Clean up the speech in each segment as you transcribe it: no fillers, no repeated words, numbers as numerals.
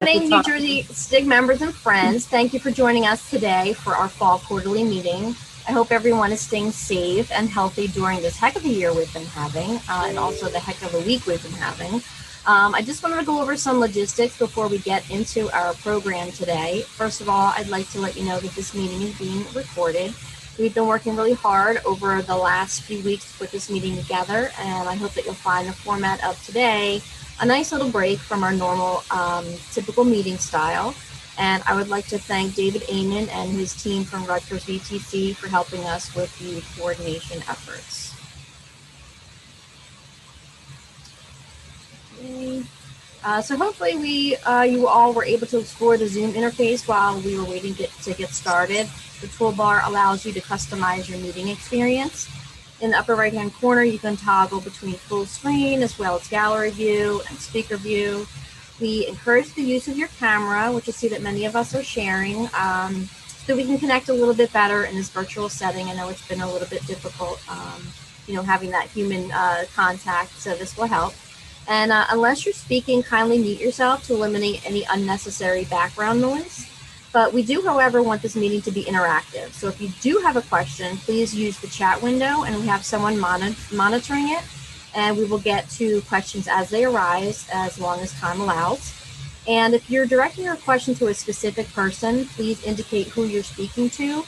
Morning, New Jersey STIC members and friends. Thank you for joining us today for our fall quarterly meeting. I hope everyone is staying safe and healthy during this heck of a year we've been having, and also the heck of a week we've been having. I just wanted to go over some logistics before we get into our program today. First of all, I'd like to let you know that this meeting is being recorded. We've been working really hard over the last few weeks to put this meeting together, and I hope that you'll find the format of today a nice little break from our normal typical meeting style. And I would like to thank David Amon and his team from Rutgers VTC for helping us with the coordination efforts. Okay. So hopefully you all were able to explore the Zoom interface while we were waiting to get started. The toolbar allows you to customize your meeting experience. In the upper right-hand corner, you can toggle between full screen as well as gallery view and speaker view. We encourage the use of your camera, which I see that many of us are sharing, so we can connect a little bit better in this virtual setting. I know it's been a little bit difficult, having that human contact, so this will help. And unless you're speaking, kindly mute yourself to eliminate any unnecessary background noise. But we do, however, want this meeting to be interactive. So if you do have a question, please use the chat window, and we have someone monitoring it. And we will get to questions as they arise, as long as time allows. And if you're directing your question to a specific person, please indicate who you're speaking to.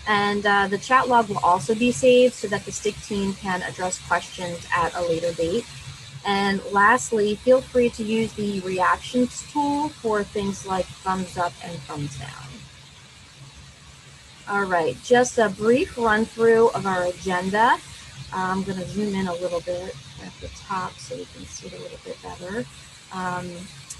And the chat log will also be saved so that the STIC team can address questions at a later date. And lastly, feel free to use the reactions tool for things like thumbs up and thumbs down. All right, just a brief run through of our agenda. I'm going to zoom in a little bit at the top so you can see it a little bit better.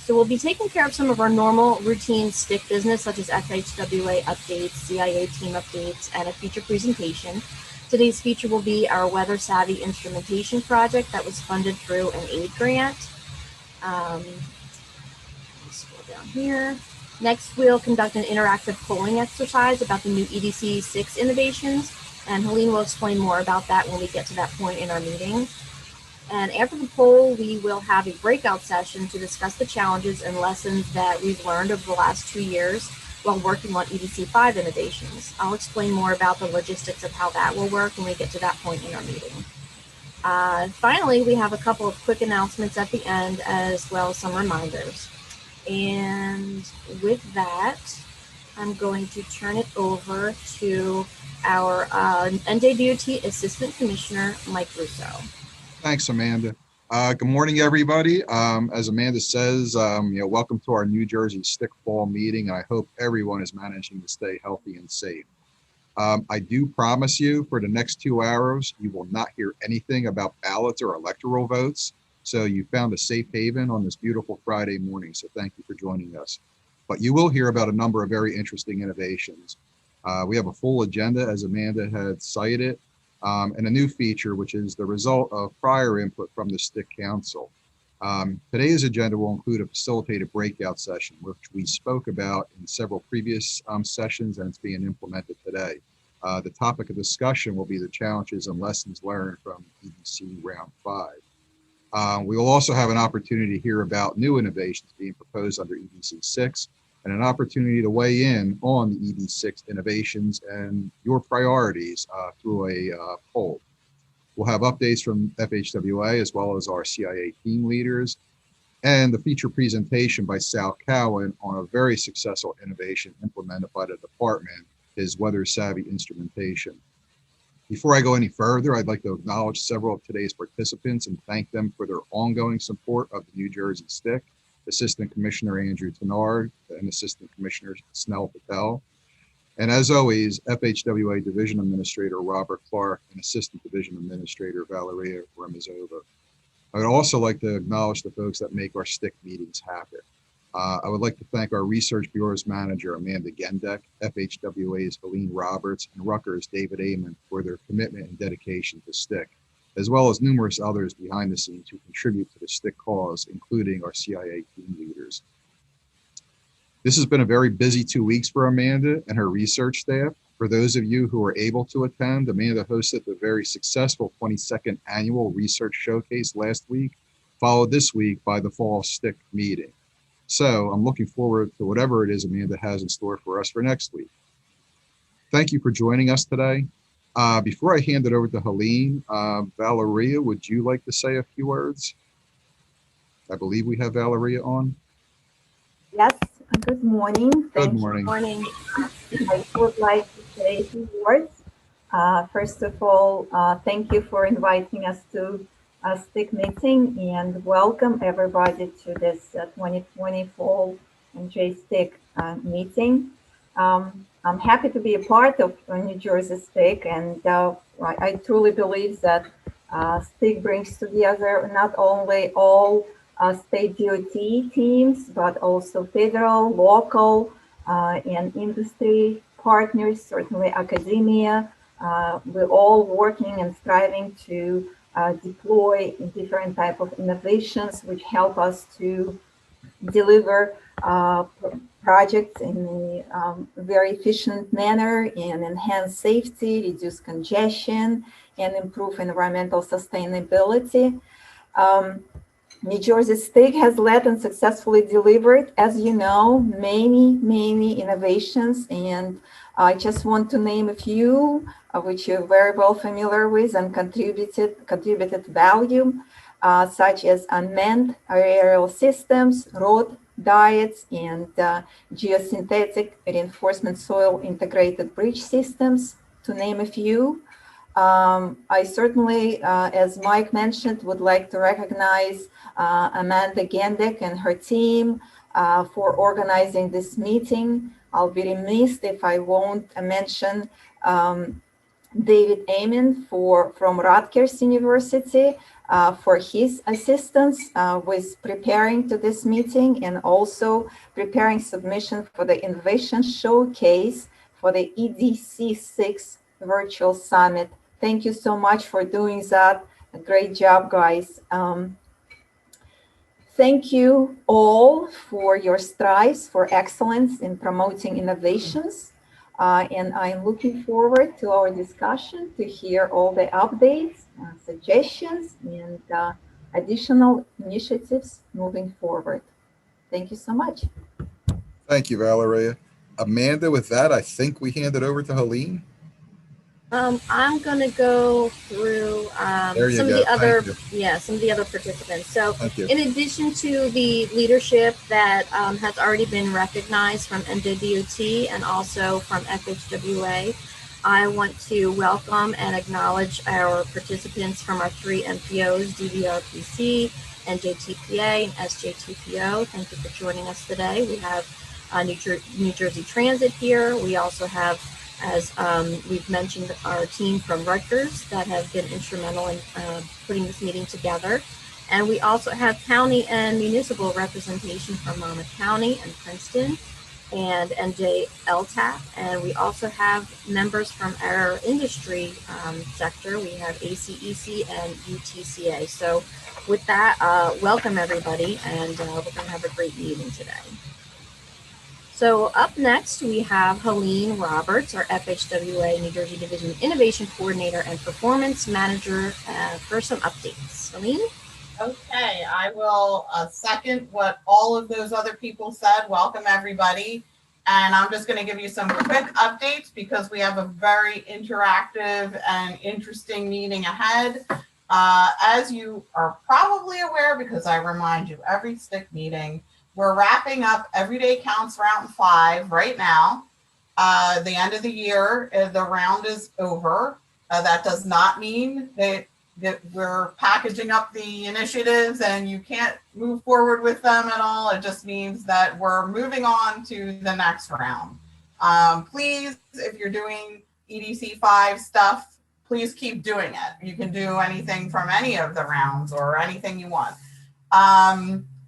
So we'll be taking care of some of our normal routine STIC business, such as FHWA updates, CIA team updates, and a feature presentation. Today's feature will be our Weather Savvy Instrumentation project that was funded through an aid grant. Let me scroll down here. Next, we'll conduct an interactive polling exercise about the new EDC-6 innovations, and Helene will explain more about that when we get to that point in our meeting. And after the poll, we will have a breakout session to discuss the challenges and lessons that we've learned over the last 2 years while working on EDC-5 innovations. I'll explain more about the logistics of how that will work when we get to that point in our meeting. Finally, we have a couple of quick announcements at the end, as well as some reminders. And with that, I'm going to turn it over to our NJDOT Assistant Commissioner, Mike Russo. Thanks, Amanda. Good morning, everybody. As Amanda says, welcome to our New Jersey STIC Fall meeting. I hope everyone is managing to stay healthy and safe. I do promise you for the next 2 hours, you will not hear anything about ballots or electoral votes. So you found a safe haven on this beautiful Friday morning. So thank you for joining us. But you will hear about a number of very interesting innovations. We have a full agenda, as Amanda had cited. And a new feature, which is the result of prior input from the STIC Council. Today's agenda will include a facilitated breakout session, which we spoke about in several previous sessions, and it's being implemented today. The topic of discussion will be the challenges and lessons learned from EDC Round 5. We will also have an opportunity to hear about new innovations being proposed under EDC-6, and an opportunity to weigh in on the ED6 innovations and your priorities through a poll. We'll have updates from FHWA as well as our CIA team leaders, and the feature presentation by Sal Cowan on a very successful innovation implemented by the department, is Weather Savvy Instrumentation. Before I go any further, I'd like to acknowledge several of today's participants and thank them for their ongoing support of the New Jersey STIC. Assistant Commissioner Andrew Tenard and Assistant Commissioner Snell Patel. And as always, FHWA Division Administrator Robert Clark and Assistant Division Administrator Valeria Remizova. I would also like to acknowledge the folks that make our STIC meetings happen. I would like to thank our Research Bureau's manager, Amanda Gendek, FHWA's Helene Roberts, and Rutgers' David Amon for their commitment and dedication to STIC, as well as numerous others behind the scenes who contribute to the STIC cause, including our CIA team leaders. This has been a very busy 2 weeks for Amanda and her research staff. For those of you who were able to attend, Amanda hosted the very successful 22nd Annual Research Showcase last week, followed this week by the Fall STIC meeting. So I'm looking forward to whatever it is Amanda has in store for us for next week. Thank you for joining us today. Before I hand it over to Helene, Valeria, would you like to say a few words? I believe we have Valeria on. Yes, good morning. Good Thank you. morning. Morning. I would like to say a few words. First of all, thank you for inviting us to a STIC meeting and welcome everybody to this 2020 Fall and STIC meeting. I'm happy to be a part of New Jersey STIC, and I truly believe that STIC brings together not only all state DOT teams, but also federal, local, and industry partners, certainly academia. We're all working and striving to deploy different type of innovations which help us to deliver projects in a very efficient manner and enhance safety, reduce congestion, and improve environmental sustainability. New Jersey STIC has led and successfully delivered, as you know, many innovations. And I just want to name a few which you're very well familiar with and contributed value, such as unmanned aerial systems, road diets, and geosynthetic reinforcement soil integrated bridge systems, to name a few. I certainly, as Mike mentioned, would like to recognize Amanda Gendek and her team for organizing this meeting. I'll be remiss if I won't mention David Amen from Rutgers University for his assistance with preparing to this meeting and also preparing submission for the innovation showcase for the EDC-6 virtual summit. Thank you so much for doing that. Great job, guys. Thank you all for your strives for excellence in promoting innovations. And I'm looking forward to our discussion to hear all the updates, suggestions, and additional initiatives moving forward. Thank you so much. Thank you, Valeria. Amanda, with that, I think we hand it over to Helene. I'm gonna go through There you some of go. the other, Thank some of the other participants. So, Thank you. in addition to the leadership that has already been recognized from NJDOT and also from FHWA, I want to welcome and acknowledge our participants from our three MPOs, DVRPC, NJTPA, and SJTPO. Thank you for joining us today. We have New Jersey Transit here. We also have, as we've mentioned, our team from Rutgers that have been instrumental in putting this meeting together. And we also have county and municipal representation from Monmouth County and Princeton and NJ LTAP. And we also have members from our industry sector. We have ACEC and UTCA. So with that, welcome everybody, and we're going to have a great meeting today. So up next, we have Helene Roberts, our FHWA New Jersey Division Innovation Coordinator and Performance Manager, for some updates. Helene? Okay, I will second what all of those other people said. Welcome, everybody. And I'm just going to give you some quick updates because we have a very interactive and interesting meeting ahead. As you are probably aware, because I remind you every STIC meeting, we're wrapping up Everyday Counts Round 5 right now. The end of the year, the round is over. That does not mean that we're packaging up the initiatives and you can't move forward with them at all. It just means that we're moving on to the next round. Please, if you're doing EDC-5 stuff, please keep doing it. You can do anything from any of the rounds or anything you want.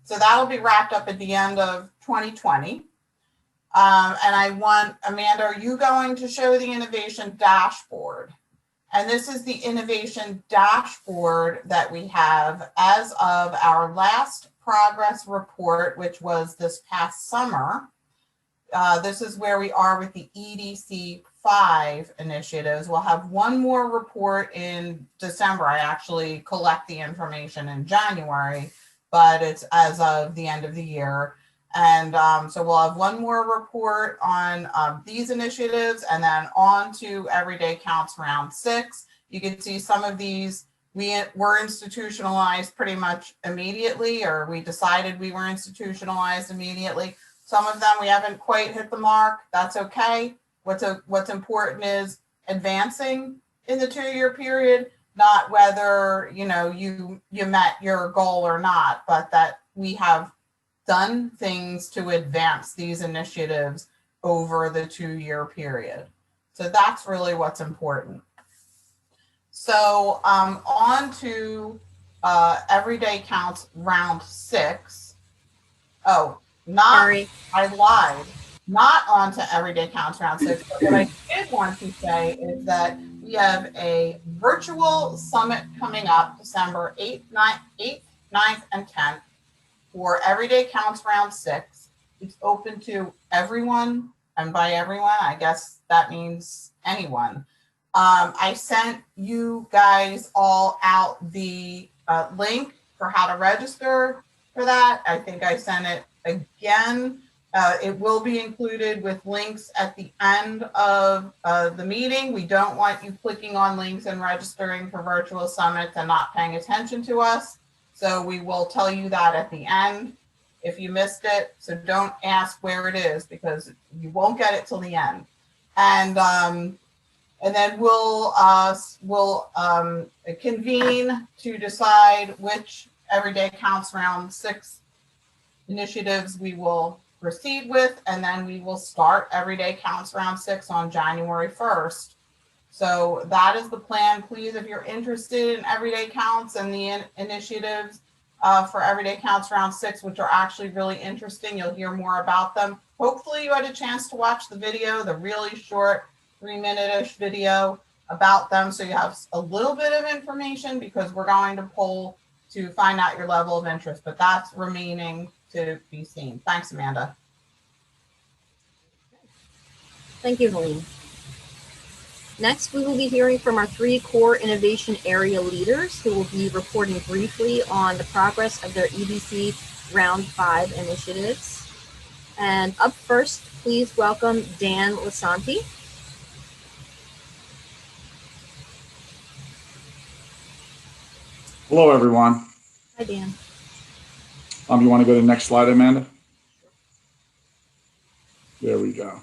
So that'll be wrapped up at the end of 2020. And I want, Amanda, are you going to show the innovation dashboard? And this is the innovation dashboard that we have as of our last progress report, which was this past summer. This is where we are with the EDC-5 initiatives. We'll have one more report in December. I actually collect the information in January, but it's as of the end of the year. And so we'll have one more report on these initiatives, and then on to Everyday Counts Round 6. You can see some of these we were institutionalized pretty much immediately, or we decided we were institutionalized immediately. Some of them we haven't quite hit the mark. That's okay. What's important is advancing in the 2-year period, not whether you met your goal or not, but that we have done things to advance these initiatives over the 2-year period. So that's really what's important. So on to Everyday Counts Round 6. Oh, Sorry. I lied. Not on to Everyday Counts Round 6. But what I did want to say is that we have a virtual summit coming up December 8th, 9th, and 10th for Everyday Counts Round 6. It's open to everyone, and by everyone, I guess that means anyone. I sent you guys all out the link for how to register for that. I think I sent it again. It will be included with links at the end of the meeting. We don't want you clicking on links and registering for virtual summits and not paying attention to us. So we will tell you that at the end if you missed it. So don't ask where it is because you won't get it till the end. And then we'll convene to decide which Everyday Counts Round 6 initiatives we will proceed with, and then we will start Everyday Counts Round 6 on January 1st. So that is the plan. Please, if you're interested in Everyday Counts and the initiatives for Everyday Counts Round 6, which are actually really interesting, you'll hear more about them. Hopefully you had a chance to watch the video, the really short 3-minute-ish video about them, so you have a little bit of information, because we're going to poll to find out your level of interest, but that's remaining to be seen. Thanks, Amanda. Thank you, Helene. Next, we will be hearing from our 3 core innovation area leaders who will be reporting briefly on the progress of their EDC Round 5 initiatives. And up first, please welcome Dan Lasanti. Hello, everyone. Hi, Dan. You want to go to the next slide, Amanda? There we go.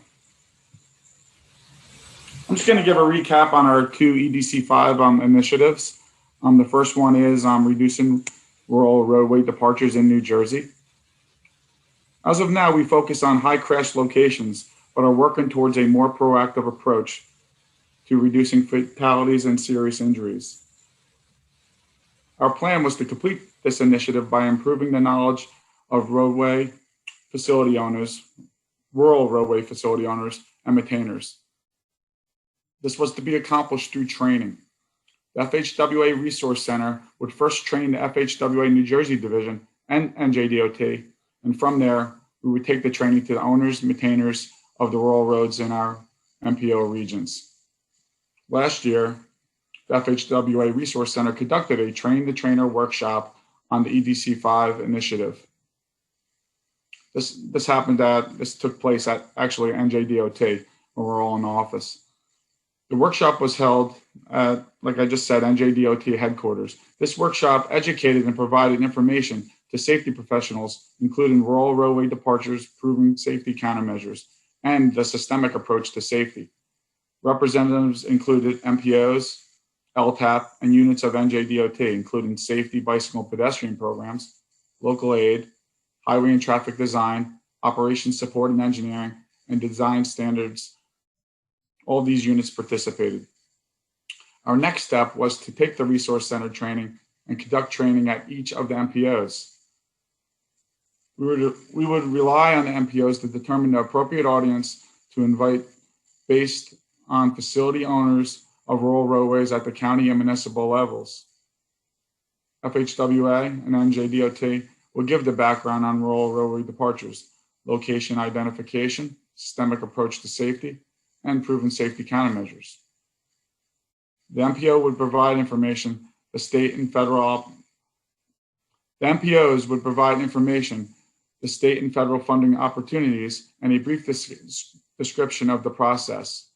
I'm just going to give a recap on our 2 EDC-5 initiatives. The first one is reducing rural roadway departures in New Jersey. As of now, we focus on high crash locations, but are working towards a more proactive approach to reducing fatalities and serious injuries. Our plan was to complete this initiative by improving the knowledge of roadway facility owners, rural roadway facility owners, and maintainers. This was to be accomplished through training. The FHWA Resource Center would first train the FHWA New Jersey Division and NJDOT, and from there, we would take the training to the owners, maintainers of the rural roads in our MPO regions. Last year, the FHWA Resource Center conducted a train-the-trainer workshop on the EDC-5 initiative. This took place at actually NJDOT, when we're all in the office. The workshop was held at, like I just said, NJDOT headquarters. This workshop educated and provided information to safety professionals, including rural roadway departures, proven safety countermeasures, and the systemic approach to safety. Representatives included MPOs, LTAP, and units of NJDOT, including safety, bicycle, and pedestrian programs, local aid, highway and traffic design, operations support and engineering, and design standards. All these units participated. Our next step was to take the Resource Center training and conduct training at each of the MPOs. We would rely on the MPOs to determine the appropriate audience to invite based on facility owners of rural roadways at the county and municipal levels. FHWA and NJDOT will give the background on rural roadway departures, location identification, systemic approach to safety, and proven safety countermeasures. The MPO would provide information, the MPOs would provide information, the state and federal funding opportunities, and a brief description of the process.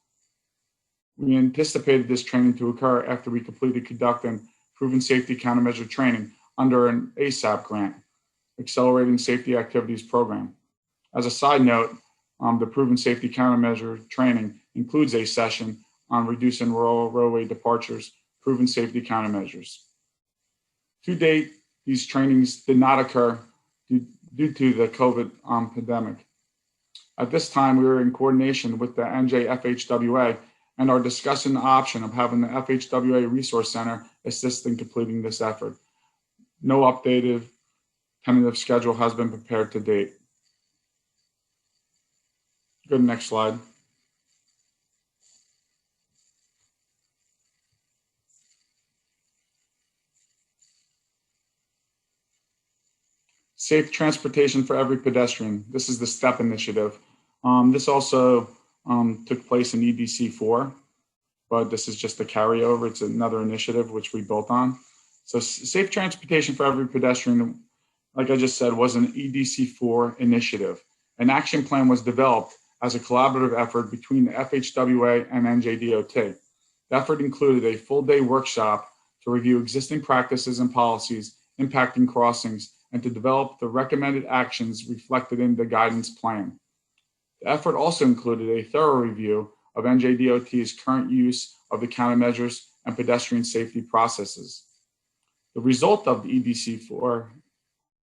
We anticipated this training to occur after we completed conducting proven safety countermeasure training under an ASAP grant, Accelerating Safety Activities Program. As a side note, the proven safety countermeasure training includes a session on reducing rural roadway departures, proven safety countermeasures. To date, these trainings did not occur due to the COVID pandemic. At this time, we are in coordination with the NJFHWA and are discussing the option of having the FHWA Resource Center assist in completing this effort. No updated tentative schedule has been prepared to date. Go to the next slide. Safe transportation for every pedestrian. This is the STEP initiative. This also took place in EDC-4, but this is just a carryover. It's another initiative which we built on. So safe transportation for every pedestrian, like I just said, was an EDC-4 initiative. An action plan was developed as a collaborative effort between the FHWA and NJDOT. The effort included a full-day workshop to review existing practices and policies impacting crossings and to develop the recommended actions reflected in the guidance plan. The effort also included a thorough review of NJDOT's current use of the countermeasures and pedestrian safety processes. The result of the EDC-4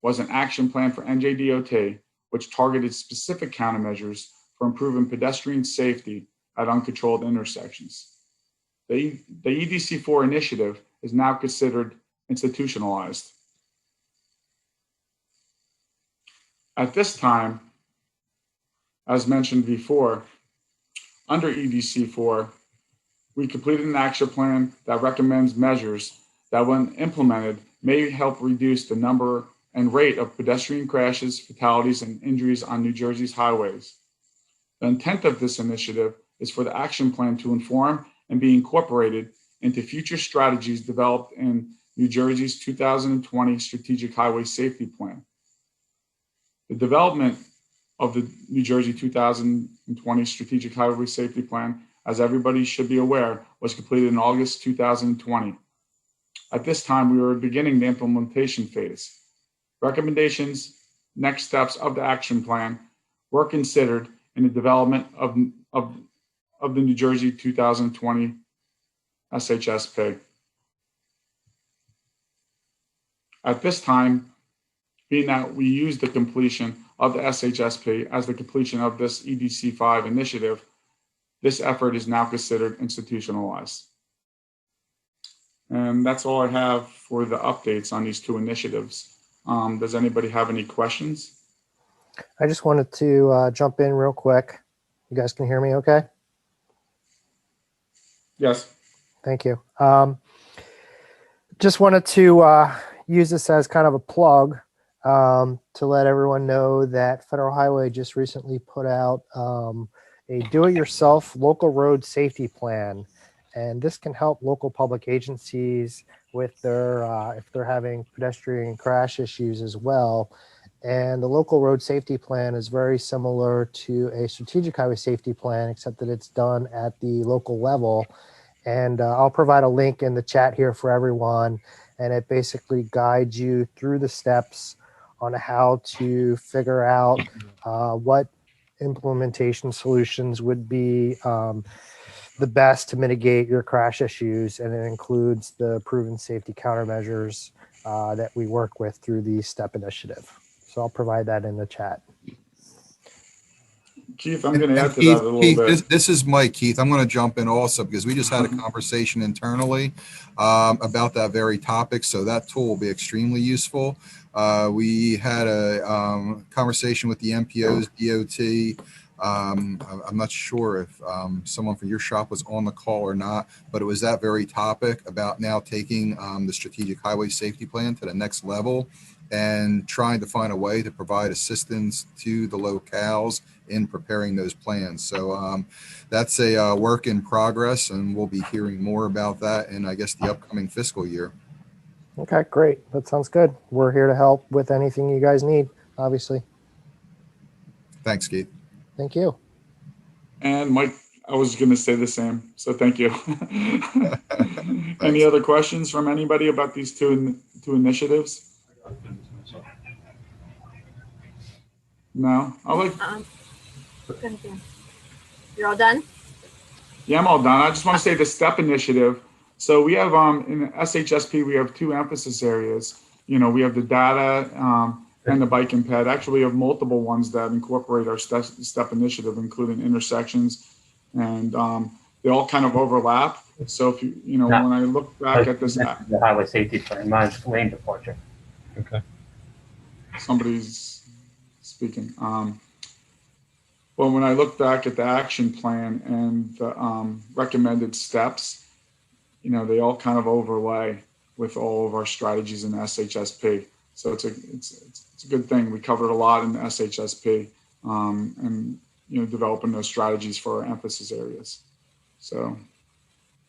was an action plan for NJDOT, which targeted specific countermeasures for improving pedestrian safety at uncontrolled intersections. The EDC-4 initiative is now considered institutionalized. At this time, as mentioned before, under EDC-4, we completed an action plan that recommends measures that, when implemented, may help reduce the number and rate of pedestrian crashes, fatalities, and injuries on New Jersey's highways. The intent of this initiative is for the action plan to inform and be incorporated into future strategies developed in New Jersey's 2020 Strategic Highway Safety Plan. The development of the New Jersey 2020 Strategic Highway Safety Plan, as everybody should be aware, was completed in August 2020. At this time, we were beginning the implementation phase. Recommendations, next steps of the action plan were considered in the development of the New Jersey 2020 SHSP. At this time, being that we used the completion of the SHSP as the completion of this EDC-5 initiative, this effort is now considered institutionalized. And that's all I have for the updates on these two initiatives. Does anybody have any questions? I just wanted to jump in real quick. You guys can hear me okay? Yes. Thank you. Just wanted to use this as kind of a plug to let everyone know that Federal Highway just recently put out a do-it-yourself local road safety plan. And this can help local public agencies with their, if they're having pedestrian crash issues as well. And the local road safety plan is very similar to a strategic highway safety plan, except that it's done at the local level. And I'll provide a link in the chat here for everyone. And it basically guides you through the steps on how to figure out what implementation solutions would be the best to mitigate your crash issues. And it includes the proven safety countermeasures that we work with through the STEP initiative. So I'll provide that in the chat. Keith, I'm going to add to Keith, that a little bit. This is Mike. Keith, I'm going to jump in also because we just had a conversation internally about that very topic. So that tool will be extremely useful. We had a conversation with the MPOs, DOT. I'm not sure if someone from your shop was on the call or not, but it was that very topic about now taking the strategic highway safety plan to the next level and trying to find a way to provide assistance to the locales in preparing those plans. So that's a work in progress, and we'll be hearing more about that in, I guess, the upcoming fiscal year. Okay, great. That sounds good. We're here to help with anything you guys need, obviously. Thanks, Keith. Thank you. And Mike, I was going to say the same, so thank you. Any Thanks. other questions from anybody about these two initiatives? No? I'll like, Go ahead, Dan. You're all done? yeah, I'm all done. I just want to say the STEP initiative. So we have in SHSP, we have two emphasis areas. You know, we have the data and the bike and ped. Actually, we have multiple ones that incorporate our STEP initiative, including intersections, and they all kind of overlap. So if you know, when I look back at this, the highway safety plan, mine's lane departure. Okay. somebody's speaking. Well, when I look back at the action plan and the recommended steps, you know, they all kind of overlay with all of our strategies in SHSP. So it's a good thing. We covered a lot in the SHSP and, you know, developing those strategies for our emphasis areas. So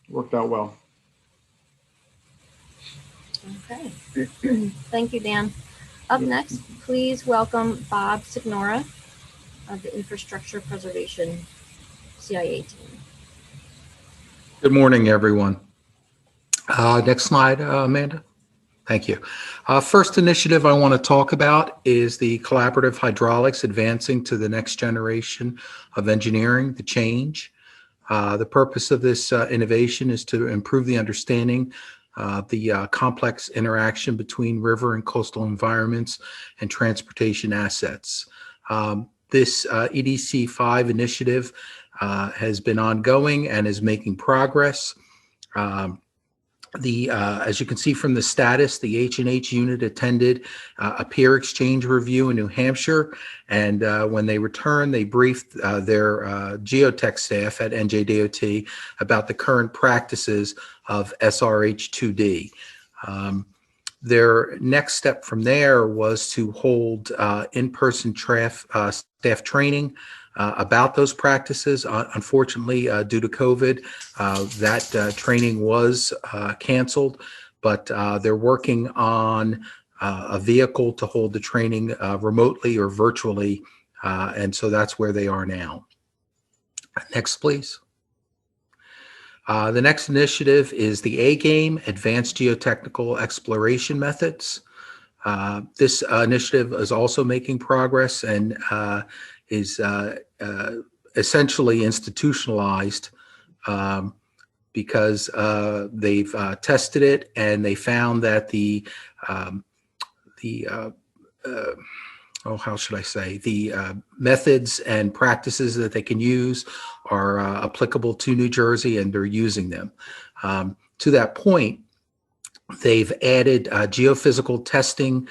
it worked out well. Okay. Thank you, Dan. Up next, please welcome Bob Signora of the Infrastructure Preservation CIA team. Good morning, everyone. Next slide, Amanda. Thank you. First initiative I want to talk about is the collaborative hydraulics advancing to the next generation of engineering, the change. The purpose of this innovation is to improve the understanding of the complex interaction between river and coastal environments and transportation assets. This EDC-5 initiative has been ongoing and is making progress. As you can see from the status, the H&H unit attended a peer exchange review in New Hampshire, and when they returned, they briefed their geotech staff at NJDOT about the current practices of SRH-2D. Their next step from there was to hold in-person staff training about those practices. Unfortunately, due to COVID, that training was canceled, but they're working on a vehicle to hold the training remotely or virtually, and so that's where they are now. Next, please. The next initiative is the A-Game, Advanced Geotechnical Exploration Methods. This initiative is also making progress and is essentially institutionalized because they've tested it and they found that the methods and practices that they can use are applicable to New Jersey, and they're using them. To that point, they've added geophysical testing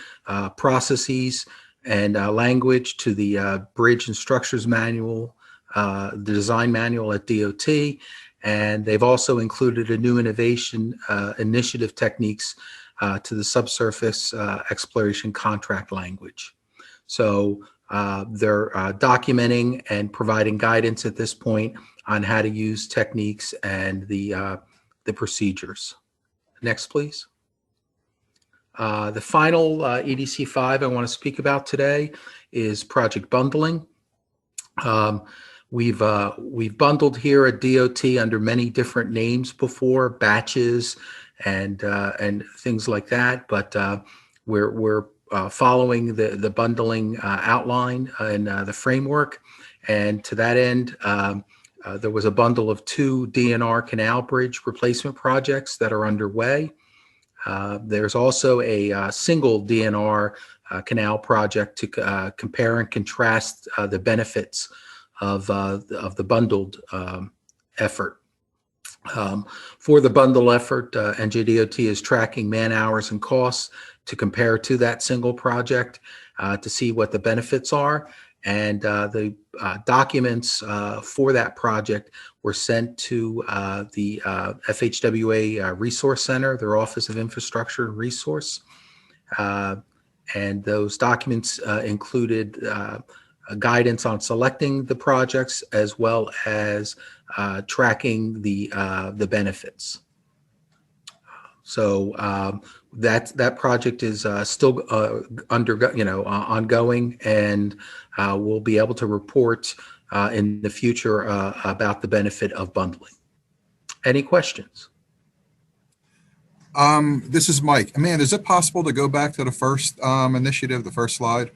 processes and language to the Bridge and Structures Manual, the design manual at DOT, and they've also included a new initiative techniques to the subsurface exploration contract language. So they're documenting and providing guidance at this point on how to use techniques and the procedures. Next, please. The final EDC-5 I want to speak about today is project bundling. We've bundled here at DOT under many different names before, batches and things like that, but we're following the bundling outline and the framework. And to that end, there was a bundle of 2 DNR canal bridge replacement projects that are underway. There's also a single DNR canal project to compare and contrast the benefits of the bundled effort. For the bundle effort, NJDOT is tracking man hours and costs to compare to that single project to see what the benefits are. And the documents for that project were sent to the FHWA Resource Center, their Office of Infrastructure and Resource. And those documents included guidance on selecting the projects as well as tracking the benefits. So that project is still ongoing, and we'll be able to report in the future about the benefit of bundling. Any questions? This is Mike. Amanda, is it possible to go back to the first initiative, the first slide?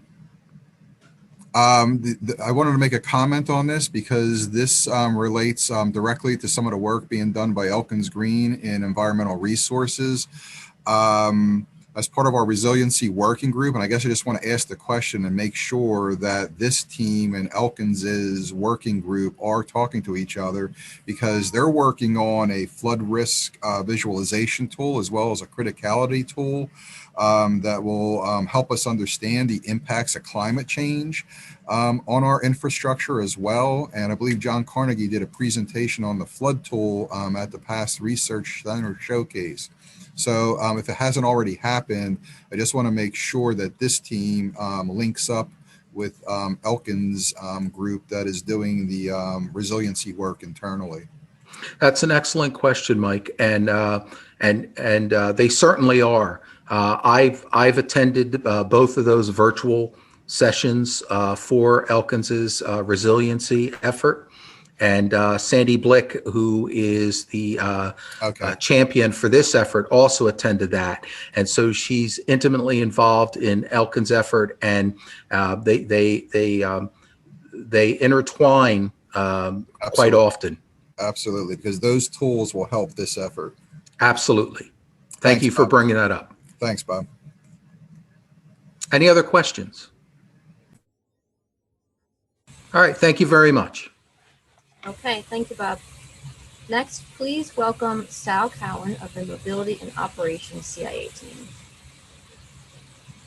I wanted to make a comment on this because this relates directly to some of the work being done by Elkins Green in environmental resources as part of our resiliency working group. And I guess I just want to ask the question and make sure that this team and Elkins's working group are talking to each other, because they're working on a flood risk visualization tool as well as a criticality tool that will help us understand the impacts of climate change on our infrastructure as well. And I believe John Carnegie did a presentation on the flood tool at the past Research Center Showcase. So if it hasn't already happened, I just want to make sure that this team links up with Elkins group that is doing the resiliency work internally. That's an excellent question, Mike, and they certainly are. I've attended both of those virtual sessions for Elkins's resiliency effort, and Sandy Blick, who is the champion for this effort, also attended that, and so she's intimately involved in Elkins' effort, and they intertwine quite often. Absolutely, because those tools will help this effort. Absolutely. Thank you for bringing that up. Thanks, Bob. Any other questions? All right, thank you very much. Okay, thank you, Bob. Next, please welcome Sal Cowan of the Mobility and Operations CIA team.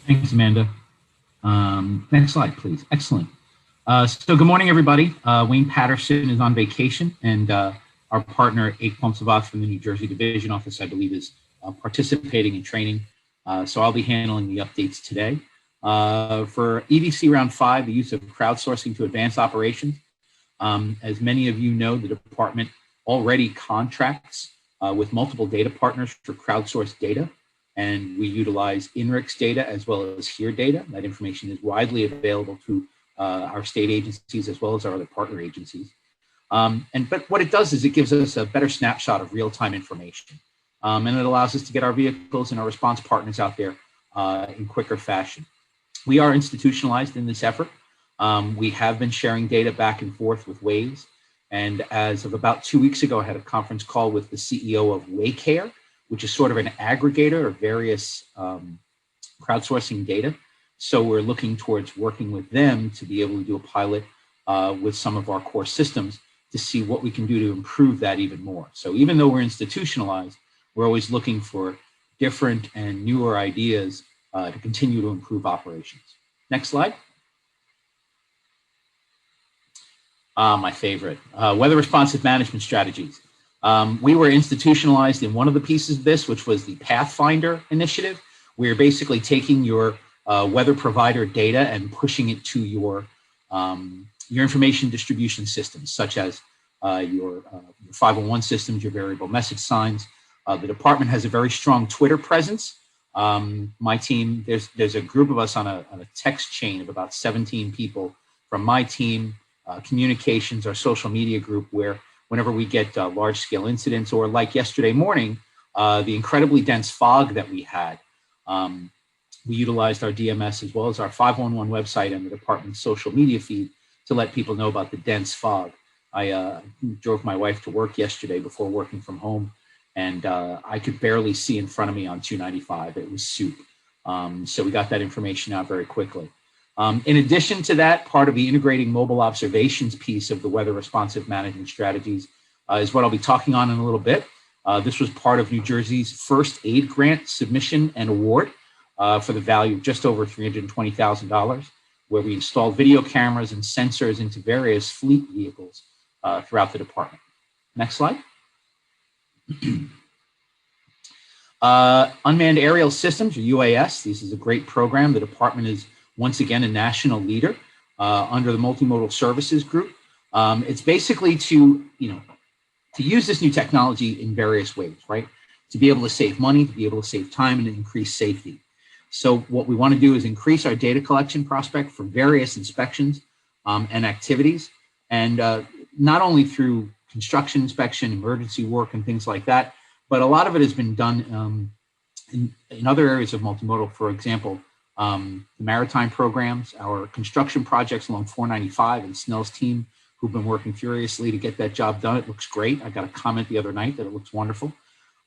Thanks, Amanda. Next slide, please. Excellent. So good morning, everybody. Wayne Patterson is on vacation, and our partner, Ake Pumsavath from the New Jersey Division Office, I believe, is participating in training. So I'll be handling the updates today. For EDC Round 5, the use of crowdsourcing to advance operations. As many of you know, the department already contracts with multiple data partners for crowdsourced data, and we utilize INRIX data as well as HERE data. That information is widely available to our state agencies as well as our other partner agencies. But what it does is it gives us a better snapshot of real-time information. And it allows us to get our vehicles and our response partners out there in quicker fashion. We are institutionalized in this effort. We have been sharing data back and forth with Waze. And as of about 2 weeks ago, I had a conference call with the CEO of Waycare, which is sort of an aggregator of various crowdsourcing data. So we're looking towards working with them to be able to do a pilot with some of our core systems to see what we can do to improve that even more. So even though we're institutionalized, we're always looking for different and newer ideas to continue to improve operations. Next slide. My favorite, weather responsive management strategies. We were institutionalized in one of the pieces of this, which was the Pathfinder initiative. We're basically taking your weather provider data and pushing it to your information distribution systems, such as your 511 systems, your variable message signs. The department has a very strong Twitter presence. My team, there's a group of us on a text chain of about 17 people from my team, communications, our social media group, where whenever we get large scale incidents, or like yesterday morning, the incredibly dense fog that we had, we utilized our DMS as well as our 511 website and the department's social media feed to let people know about the dense fog. I drove my wife to work yesterday before working from home, and I could barely see in front of me on 295. It was soup. So we got that information out very quickly. In addition to that, part of the integrating mobile observations piece of the weather responsive management strategies is what I'll be talking on in a little bit. This was part of New Jersey's first aid grant submission and award for the value of just over $320,000, where we installed video cameras and sensors into various fleet vehicles throughout the department. Next slide. Unmanned aerial systems, or UAS. This is a great program. The department is once again a national leader under the multimodal services group. It's basically to use this new technology in various ways, right? to be able to save money, to be able to save time, and to increase safety. So what we want to do is increase our data collection prospect for various inspections and activities, and not only through construction inspection, emergency work, and things like that, but a lot of it has been done in other areas of multimodal. For example, the maritime programs, our construction projects along 495, and Snell's team, who've been working furiously to get that job done. It looks great. I got a comment the other night that it looks wonderful.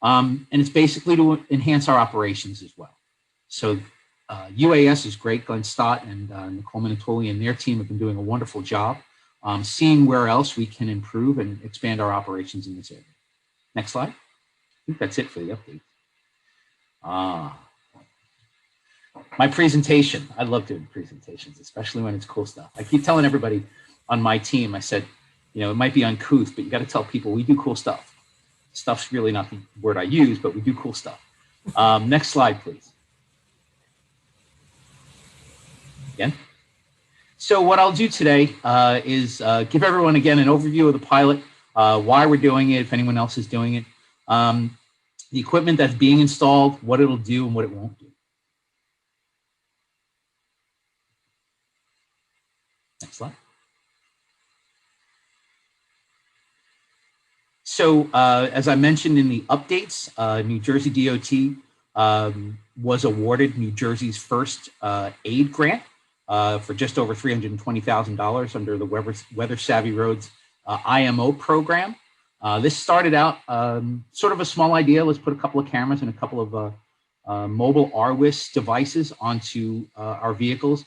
And it's basically to enhance our operations as well. So UAS is great. Glenn Stott and Nicole Minatoli and their team have been doing a wonderful job seeing where else we can improve and expand our operations in this area. Next slide. I think that's it for the update. My presentation. I love doing presentations, especially when it's cool stuff. I keep telling everybody on my team, I said, you know, it might be uncouth, but you got to tell people we do cool stuff. Stuff's really not the word I use, but we do cool stuff. Next slide, please. Again. So what I'll do today is give everyone, again, an overview of the pilot, why we're doing it, if anyone else is doing it, the equipment that's being installed, what it'll do and what it won't do. Next slide. So as I mentioned in the updates, New Jersey DOT was awarded New Jersey's first aid grant for just over $320,000 under the Weather Savvy Roads IMO program. This started out sort of a small idea. Let's put a couple of cameras and a couple of mobile RWIS devices onto our vehicles.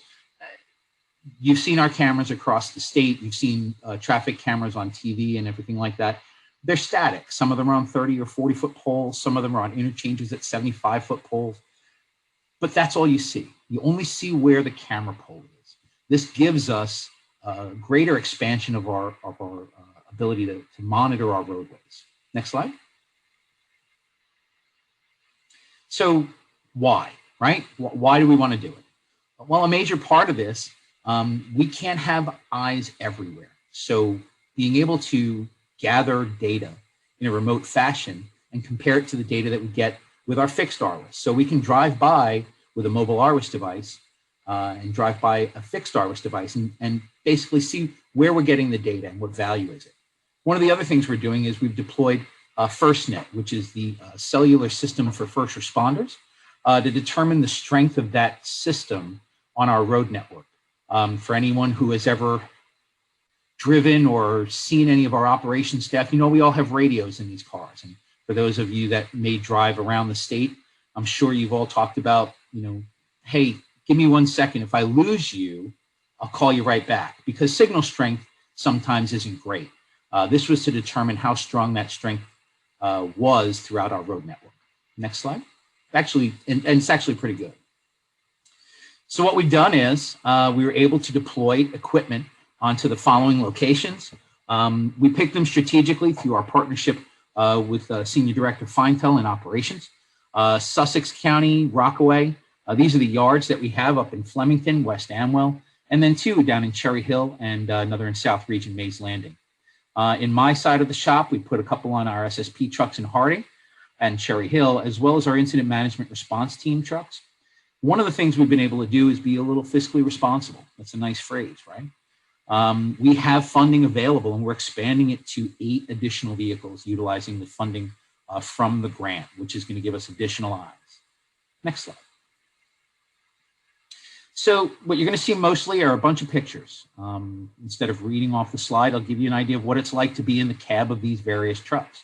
You've seen our cameras across the state. You've seen traffic cameras on TV and everything like that. They're static. Some of them are on 30 or 40 foot poles. Some of them are on interchanges at 75 foot poles. But that's all you see. You only see where the camera pole is. This gives us greater expansion of our ability to monitor our roadways. Next slide. So why, right? Why do we want to do it? Well, a major part of this, we can't have eyes everywhere. So being able to gather data in a remote fashion and compare it to the data that we get with our fixed RWIS. So we can drive by with a mobile RWIS device and drive by a fixed RWIS device and basically see where we're getting the data and what value is it. One of the other things we're doing is we've deployed FirstNet, which is the cellular system for first responders, to determine the strength of that system on our road network. For anyone who has ever driven or seen any of our operations staff, you know we all have radios in these cars. And for those of you that may drive around the state, I'm sure you've all talked about, you know, hey, give me 1 second. If I lose you, I'll call you right back, because signal strength sometimes isn't great. This was to determine how strong that strength was throughout our road network. Next slide. Actually, and it's actually pretty good. So what we've done is we were able to deploy equipment onto the following locations. We picked them strategically through our partnership with Senior Director Feintel in Operations. Sussex County, Rockaway, these are the yards that we have up in Flemington, West Amwell, and then 2 down in Cherry Hill and another in South Region, Mays Landing. In my side of the shop, we put a couple on our SSP trucks in Harding and Cherry Hill, as well as our incident management response team trucks. One of the things we've been able to do is be a little fiscally responsible. That's a nice phrase, right? We have funding available, and we're expanding it to 8 additional vehicles utilizing the funding from the grant, which is going to give us additional eyes. Next slide. So what you're going to see mostly are a bunch of pictures. Instead of reading off the slide, I'll give you an idea of what it's like to be in the cab of these various trucks.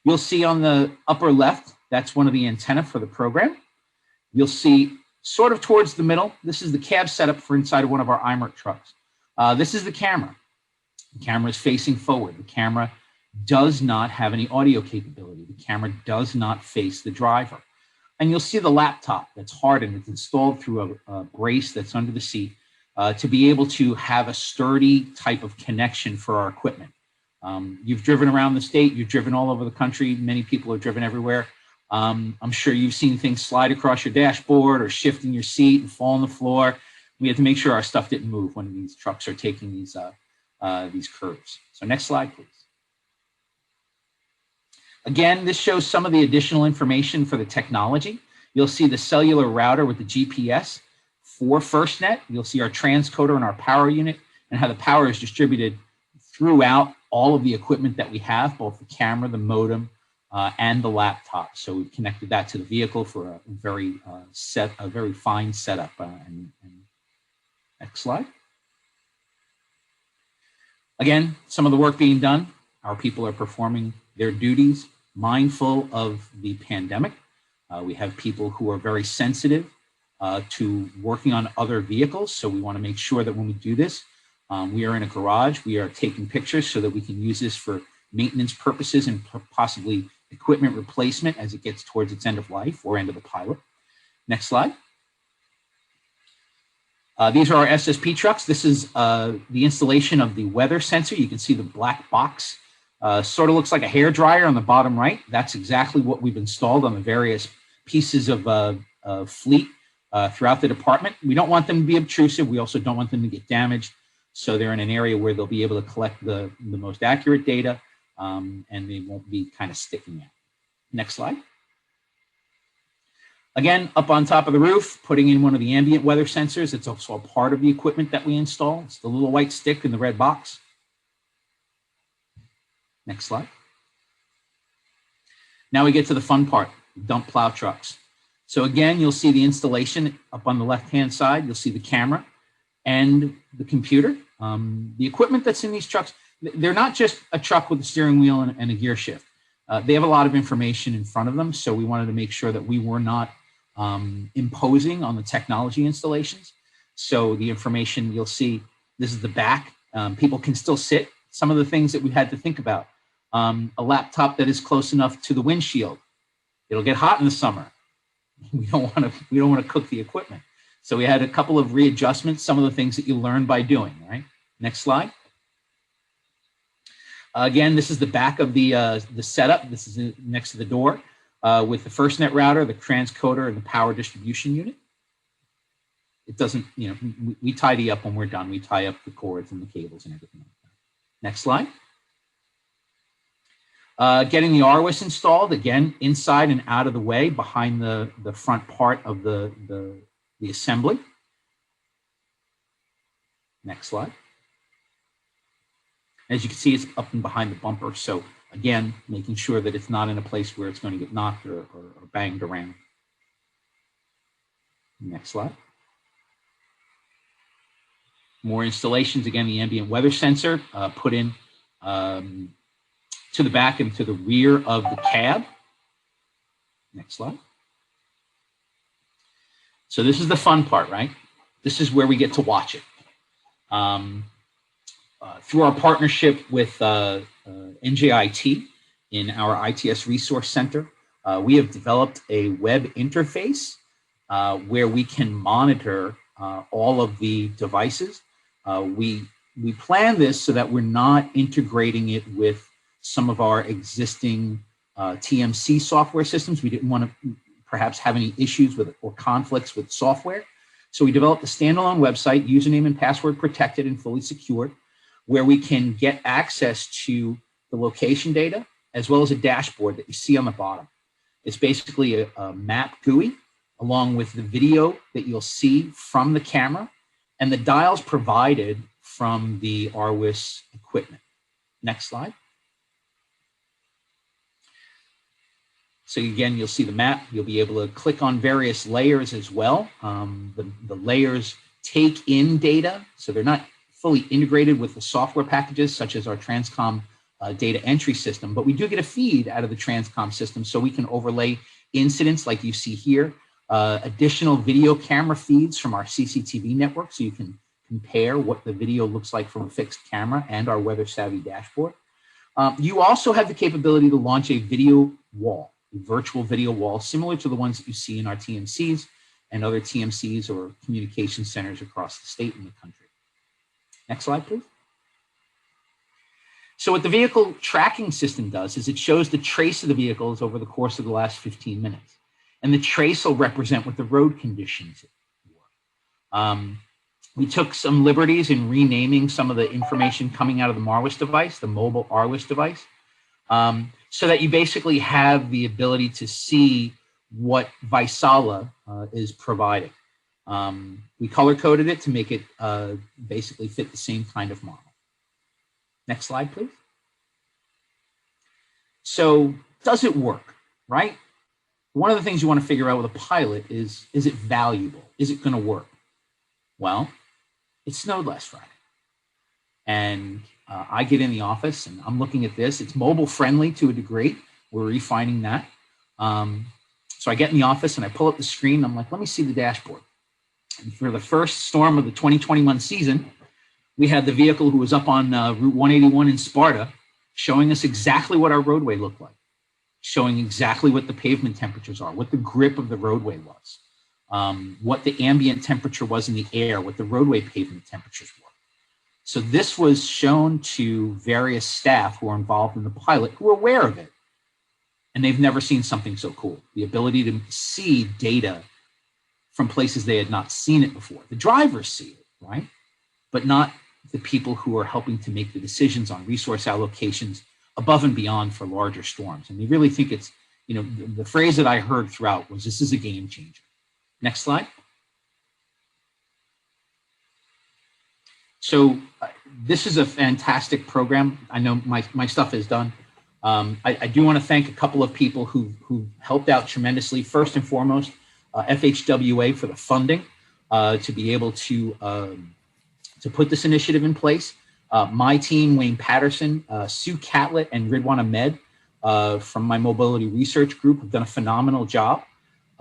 You'll see on the upper left, that's one of the antenna for the program. You'll see sort of towards the middle, this is the cab setup for inside of one of our IMERT trucks. This is the camera. The camera is facing forward. The camera does not have any audio capability. The camera does not face the driver. And you'll see the laptop that's hardened. It's installed through a brace that's under the seat to be able to have a sturdy type of connection for our equipment. You've driven around the state. You've driven all over the country. Many people have driven everywhere. I'm sure you've seen things slide across your dashboard or shift in your seat and fall on the floor. We had to make sure our stuff didn't move when these trucks are taking these curves. So next slide, please. Again, this shows some of the additional information for the technology. You'll see the cellular router with the GPS for FirstNet. You'll see our transcoder and our power unit and how the power is distributed throughout all of the equipment that we have, both the camera, the modem, and the laptop. So we've connected that to the vehicle for a very fine setup. And next slide. Again, some of the work being done. Our people are performing their duties, mindful of the pandemic. We have people who are very sensitive to working on other vehicles. So we want to make sure that when we do this, we are in a garage, we are taking pictures so that we can use this for maintenance purposes and possibly equipment replacement as it gets towards its end of life or end of the pilot. Next slide. These are our SSP trucks. This is the installation of the weather sensor. You can see the black box. Sort of looks like a hair dryer on the bottom right. That's exactly what we've installed on the various pieces of fleet throughout the department. We don't want them to be obtrusive. We also don't want them to get damaged. So they're in an area where they'll be able to collect the most accurate data and they won't be kind of sticking out. Next slide. Again, up on top of the roof, putting in one of the ambient weather sensors. It's also a part of the equipment that we install. It's the little white stick in the red box. Next slide. Now we get to the fun part, dump plow trucks. So again, you'll see the installation up on the left-hand side. You'll see the camera and the computer. The equipment that's in these trucks, they're not just a truck with a steering wheel and a gear shift. They have a lot of information in front of them. So we wanted to make sure that we were not imposing on the technology installations. So the information you'll see, this is the back. People can still sit. Some of the things that we had to think about. A laptop that is close enough to the windshield. It'll get hot in the summer. We don't want to cook the equipment. So we had a couple of readjustments, some of the things that you learn by doing, right? Next slide. Again, this is the back of the setup. This is next to the door with the FirstNet router, the transcoder, and the power distribution unit. It doesn't, we tidy up when we're done. We tie up the cords and the cables and everything like that. Next slide. Getting the RWIS installed, again, inside and out of the way behind the front part of the assembly. Next slide. As you can see, it's up and behind the bumper. So again, making sure that it's not in a place where it's going to get knocked or banged around. Next slide. More installations. Again, the ambient weather sensor put in to the back and to the rear of the cab. Next slide. So this is the fun part, right? This is where we get to watch it. Through our partnership with NJIT in our ITS Resource Center, we have developed a web interface where we can monitor all of the devices. We plan this so that we're not integrating it with some of our existing TMC software systems. We didn't want to perhaps have any issues with or conflicts with software. So we developed a standalone website, username and password protected and fully secured, where we can get access to the location data as well as a dashboard that you see on the bottom. It's basically a map GUI along with the video that you'll see from the camera and the dials provided from the RWIS equipment. Next slide. So again, you'll see the map. You'll be able to click on various layers as well. The layers take in data, so they're not fully integrated with the software packages such as our Transcom data entry system, but we do get a feed out of the Transcom system so we can overlay incidents like you see here, additional video camera feeds from our CCTV network so you can compare what the video looks like from a fixed camera and our weather savvy dashboard. You also have the capability to launch a video wall, a virtual video wall, similar to the ones that you see in our TMCs and other TMCs or communication centers across the state and the country. Next slide, please. So what the vehicle tracking system does is it shows the trace of the vehicles over the course of the last 15 minutes. And the trace will represent what the road conditions were. We took some liberties in renaming some of the information coming out of the MARWIS device, the mobile RWIS device. so that you basically have the ability to see what Vaisala is providing. We color coded it to make it basically fit the same kind of model. Next slide, please. So does it work, right? One of the things you want to figure out with a pilot is it valuable? Is it going to work? Well, it snowed last Friday. And I get in the office and I'm looking at this. It's mobile friendly to a degree. We're refining that. So I get in the office and I pull up the screen. I'm like, let me see the dashboard. And for the first storm of the 2021 season, we had the vehicle who was up on Route 181 in Sparta showing us exactly what our roadway looked like, showing exactly what the pavement temperatures are, what the grip of the roadway was, what the ambient temperature was in the air, what the roadway pavement temperatures were. So this was shown to various staff who are involved in the pilot who are aware of it. And they've never seen something so cool. The ability to see data from places they had not seen it before. The drivers see it, right? But not the people who are helping to make the decisions on resource allocations above and beyond for larger storms. And they really think it's, you know, the phrase that I heard throughout was, this is a game changer. Next slide. So this is a fantastic program. I know my stuff is done. I do want to thank a couple of people who helped out tremendously. First and foremost, FHWA for the funding to be able to put this initiative in place. My team, Wayne Patterson, Sue Catlett, and Ridwan Ahmed from my mobility research group have done a phenomenal job.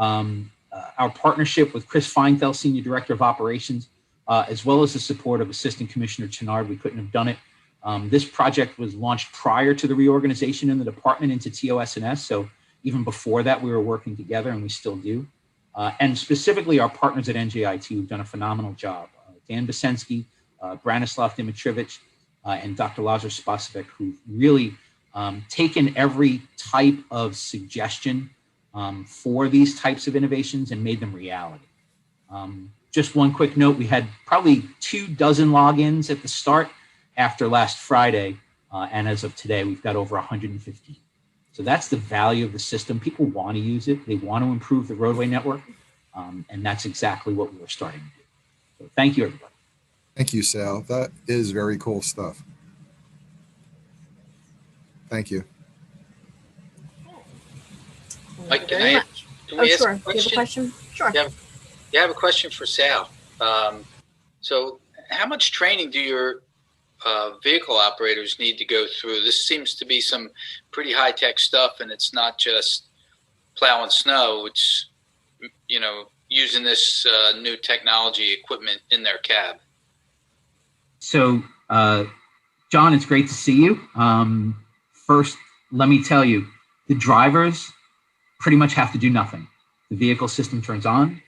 Our partnership with Chris Feinthal, Senior Director of Operations, as well as the support of Assistant Commissioner Chenard, we couldn't have done it. This project was launched prior to the reorganization in the department into TOS&S. So even before that, we were working together, and we still do. And specifically our partners at NJIT who've done a phenomenal job. Dan Bosensky, Branislav Dimitrevich, and Dr. Lazar Spasovic, who've really taken every type of suggestion for these types of innovations and made them reality. Just one quick note, we had probably 24 logins at the start after last Friday, and as of today, we've got over 115. So that's the value of the system. People want to use it. They want to improve the roadway network, and that's exactly what we're starting to do. So thank you, everybody. Thank you, Sal. That is very cool stuff. Thank you. Mike, can Very I much. can we ask Sure. a Do you have a question? question? Sure. Yeah. I have a question for Sal. So how much training do your vehicle operators need to go through? This seems to be some pretty high-tech stuff, and it's not just plowing snow. It's, you know, using this new technology equipment in their cab. So, John, it's great to see you. First, let me tell you, the drivers pretty much have to do nothing. The vehicle system turns on.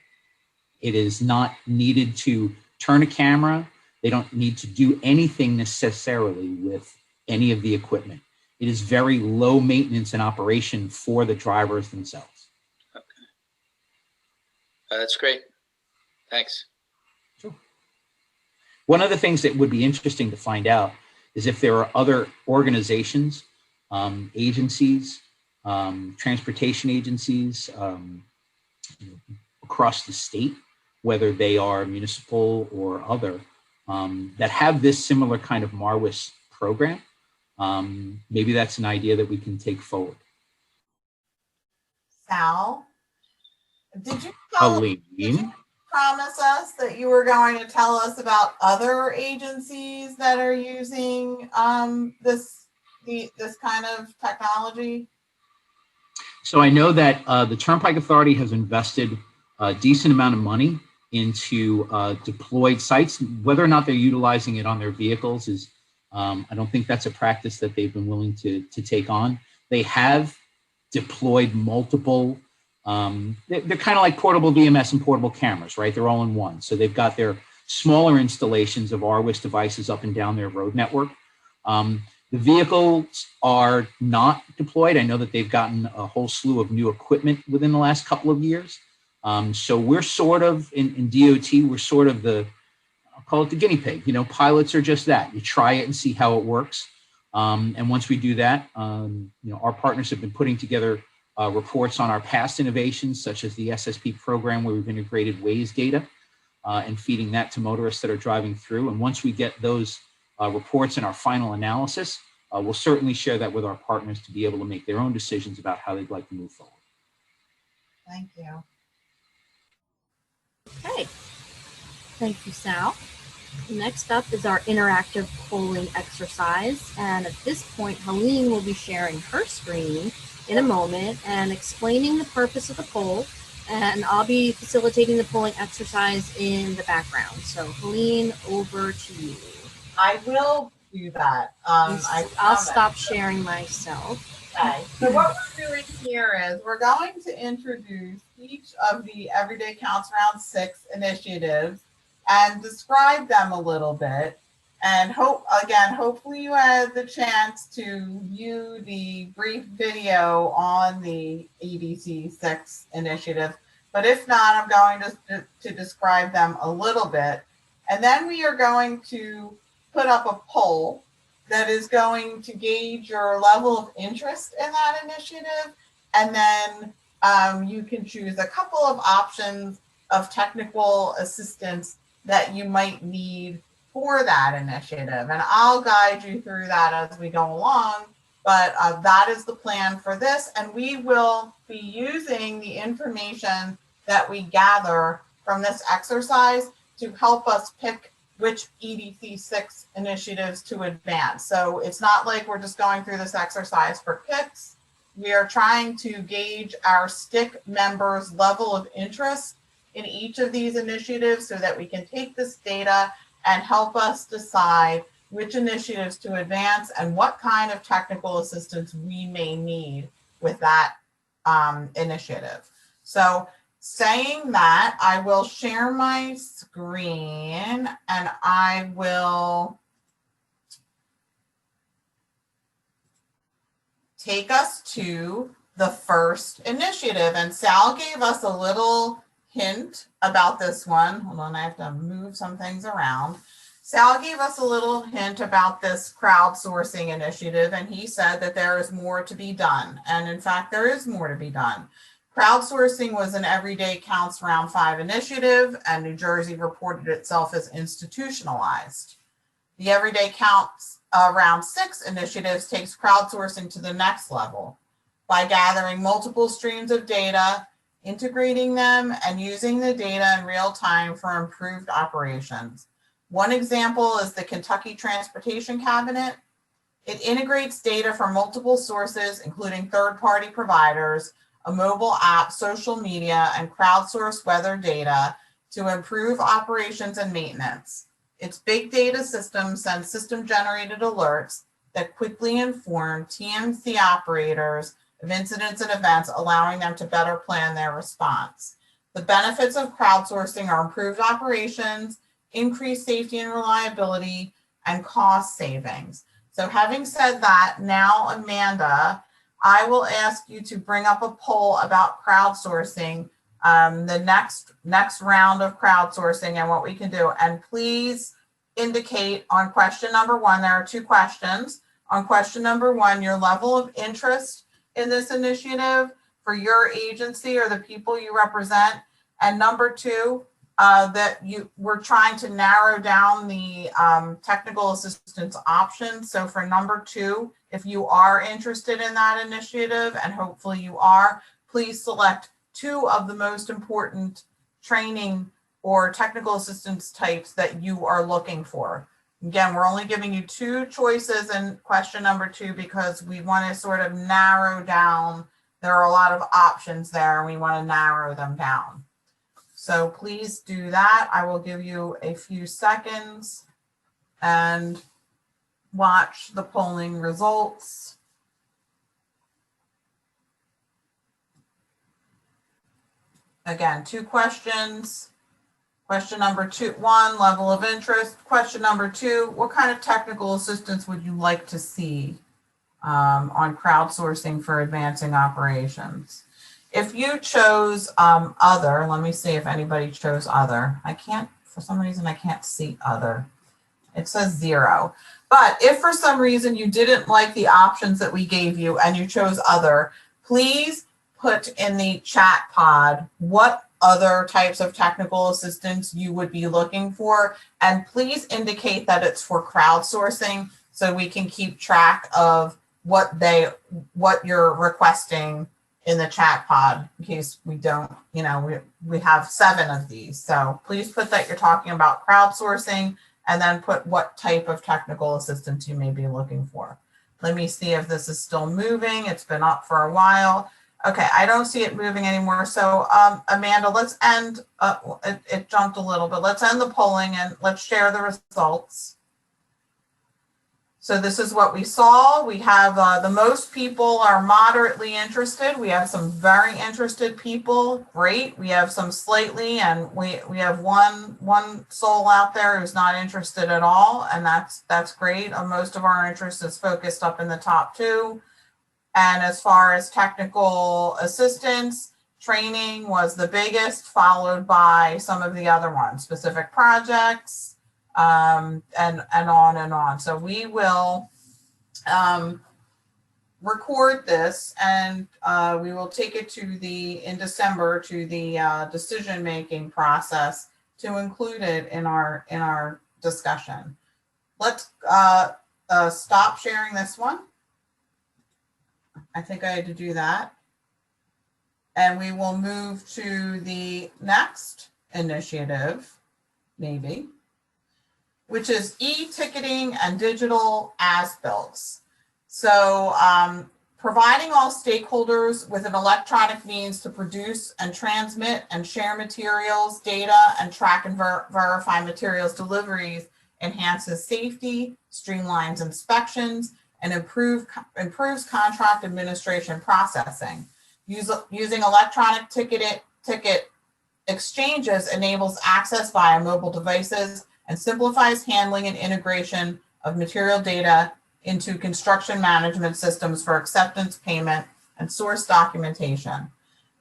It is not needed to turn a camera. They don't need to do anything necessarily with any of the equipment. It is very low maintenance and operation for the drivers themselves. Okay. That's great. Thanks. Sure. One of the things that would be interesting to find out is if there are other organizations, agencies, transportation agencies across the state, whether they are municipal or other, that have this similar kind of MARWIS program. Maybe that's an idea that we can take forward. Sal, did you promise us that you were going to tell us about other agencies that are using this kind of technology? So I know that the Turnpike Authority has invested a decent amount of money into deployed sites. Whether or not they're utilizing it on their vehicles is, I don't think that's a practice that they've been willing to take on. They have deployed multiple, they're kind of like portable VMS and portable cameras, right? They're all in one. So they've got their smaller installations of RWIS devices up and down their road network. The vehicles are not deployed. I know that they've gotten a whole slew of new equipment within the last couple of years. So we're sort of, in DOT, we're sort of I'll call it the guinea pig. You know, pilots are just that. You try it and see how it works. And once we do that, our partners have been putting together reports on our past innovations, such as the SSP program, where we've integrated Waze data and feeding that to motorists that are driving through. And once we get those reports and our final analysis, we'll certainly share that with our partners to be able to make their own decisions about how they'd like to move forward. Thank you. Okay. Thank you, Sal. Next up is our interactive polling exercise. And at this point, Helene will be sharing her screen in a moment and explaining the purpose of the poll. And I'll be facilitating the polling exercise in the background. So Helene, over to you. I will do that. I'll stop sharing myself. Okay, so what we're doing here is we're going to introduce each of the Everyday Counts Round 6 initiatives and describe them a little bit. And hopefully you had the chance to view the brief video on the EDC-6 initiative. But if not, I'm going to describe them a little bit. And then we are going to put up a poll that is going to gauge your level of interest in that initiative. And then you can choose a couple of options of technical assistance that you might need for that initiative. And I'll guide you through that as we go along. But that is the plan for this. And we will be using the information that we gather from this exercise to help us pick which EDC-6 initiatives to advance. So it's not like we're just going through this exercise for kicks. We are trying to gauge our STIC members' level of interest in each of these initiatives so that we can take this data and help us decide which initiatives to advance and what kind of technical assistance we may need with that initiative. So saying that, I will share my screen and I will take us to the first initiative. And Sal gave us a little hint about this one. Hold on, I have to move some things around. Sal gave us a little hint about this crowdsourcing initiative, and he said that there is more to be done. And in fact, there is more to be done. Crowdsourcing was an Everyday Counts Round 5 initiative, and New Jersey reported itself as institutionalized. The Everyday Counts Round 6 initiatives takes crowdsourcing to the next level by gathering multiple streams of data, integrating them, and using the data in real time for improved operations. One example is the Kentucky Transportation Cabinet. It integrates data from multiple sources, including third-party providers, a mobile app, social media, and crowdsourced weather data to improve operations and maintenance. Its big data system sends system-generated alerts that quickly inform TMC operators of incidents and events, allowing them to better plan their response. The benefits of crowdsourcing are improved operations, increased safety and reliability, and cost savings. So having said that, now Amanda, I will ask you to bring up a poll about crowdsourcing, the next round of crowdsourcing and what we can do. And please indicate on question number 1, there are 2 questions. On question number 1, your level of interest in this initiative for your agency or the people you represent. And number 2, that we're trying to narrow down the technical assistance options. So for number 2, if you are interested in that initiative, and hopefully you are, please select 2 of the most important training or technical assistance types that you are looking for. Again, we're only giving you 2 choices in question number 2 because we want to sort of narrow down. There are a lot of options there and we want to narrow them down. So please do that. I will give you a few seconds and watch the polling results. Again, 2 questions. Question number 1, level of interest. Question number 2, what kind of technical assistance would you like to see on crowdsourcing for advancing operations? If you chose other, let me see if anybody chose other. I can't, for some reason, I can't see other. It says 0. But if for some reason you didn't like the options that we gave you and you chose other, please put in the chat pod what other types of technical assistance you would be looking for. And please indicate that it's for crowdsourcing so we can keep track of what you're requesting in the chat pod in case we don't, we have 7 of these. So please put that you're talking about crowdsourcing and then put what type of technical assistance you may be looking for. Let me see if this is still moving. It's been up for a while. Okay, I don't see it moving anymore. So Amanda, let's end, it jumped a little, but let's end the polling and let's share the results. So this is what we saw. We have the most people are moderately interested. We have some very interested people. Great. We have some slightly, and we have one soul out there who's not interested at all, and that's great. Most of our interest is focused up in the top 2. And as far as technical assistance, training was the biggest, followed by some of the other ones, specific projects, and on and on. So we will record this, and we will take it in December to the decision-making process to include it in our discussion. Let's stop sharing this one. I think I had to do that. And we will move to the next initiative, maybe, which is e-ticketing and digital as-built. So providing all stakeholders with an electronic means to produce and transmit and share materials, data, and track and verify materials deliveries enhances safety, streamlines inspections, and improves contract administration processing. Using electronic ticket exchanges enables access via mobile devices and simplifies handling and integration of material data into construction management systems for acceptance, payment, and source documentation.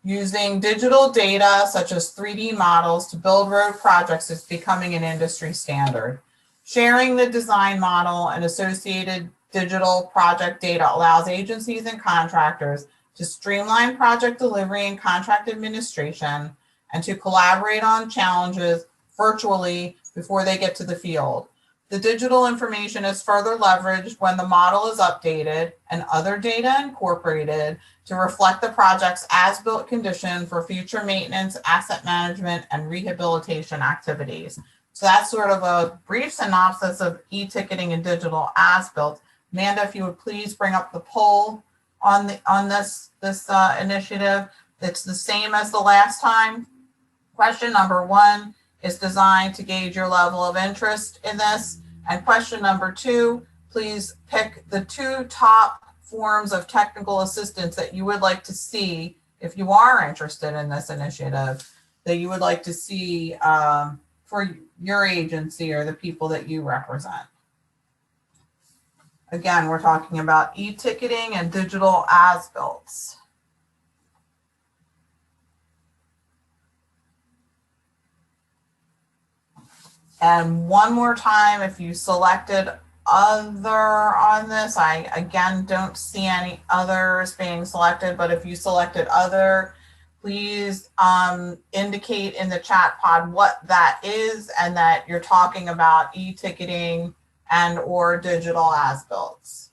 Using digital data such as 3D models to build road projects is becoming an industry standard. Sharing the design model and associated digital project data allows agencies and contractors to streamline project delivery and contract administration and to collaborate on challenges virtually before they get to the field. The digital information is further leveraged when the model is updated and other data incorporated to reflect the project's as-built condition for future maintenance, asset management, and rehabilitation activities. So that's sort of a brief synopsis of e-ticketing and digital as-built. Amanda, if you would please bring up the poll on this initiative. It's the same as the last time. Question number 1 is designed to gauge your level of interest in this. And question number 2, please pick the 2 top forms of technical assistance that you would like to see if you are interested in this initiative, that you would like to see for your agency or the people that you represent. Again, we're talking about e-ticketing and digital as-built. And one more time, if you selected other on this, I again don't see any others being selected, but if you selected other, please indicate in the chat pod what that is and that you're talking about e-ticketing and or digital as-built.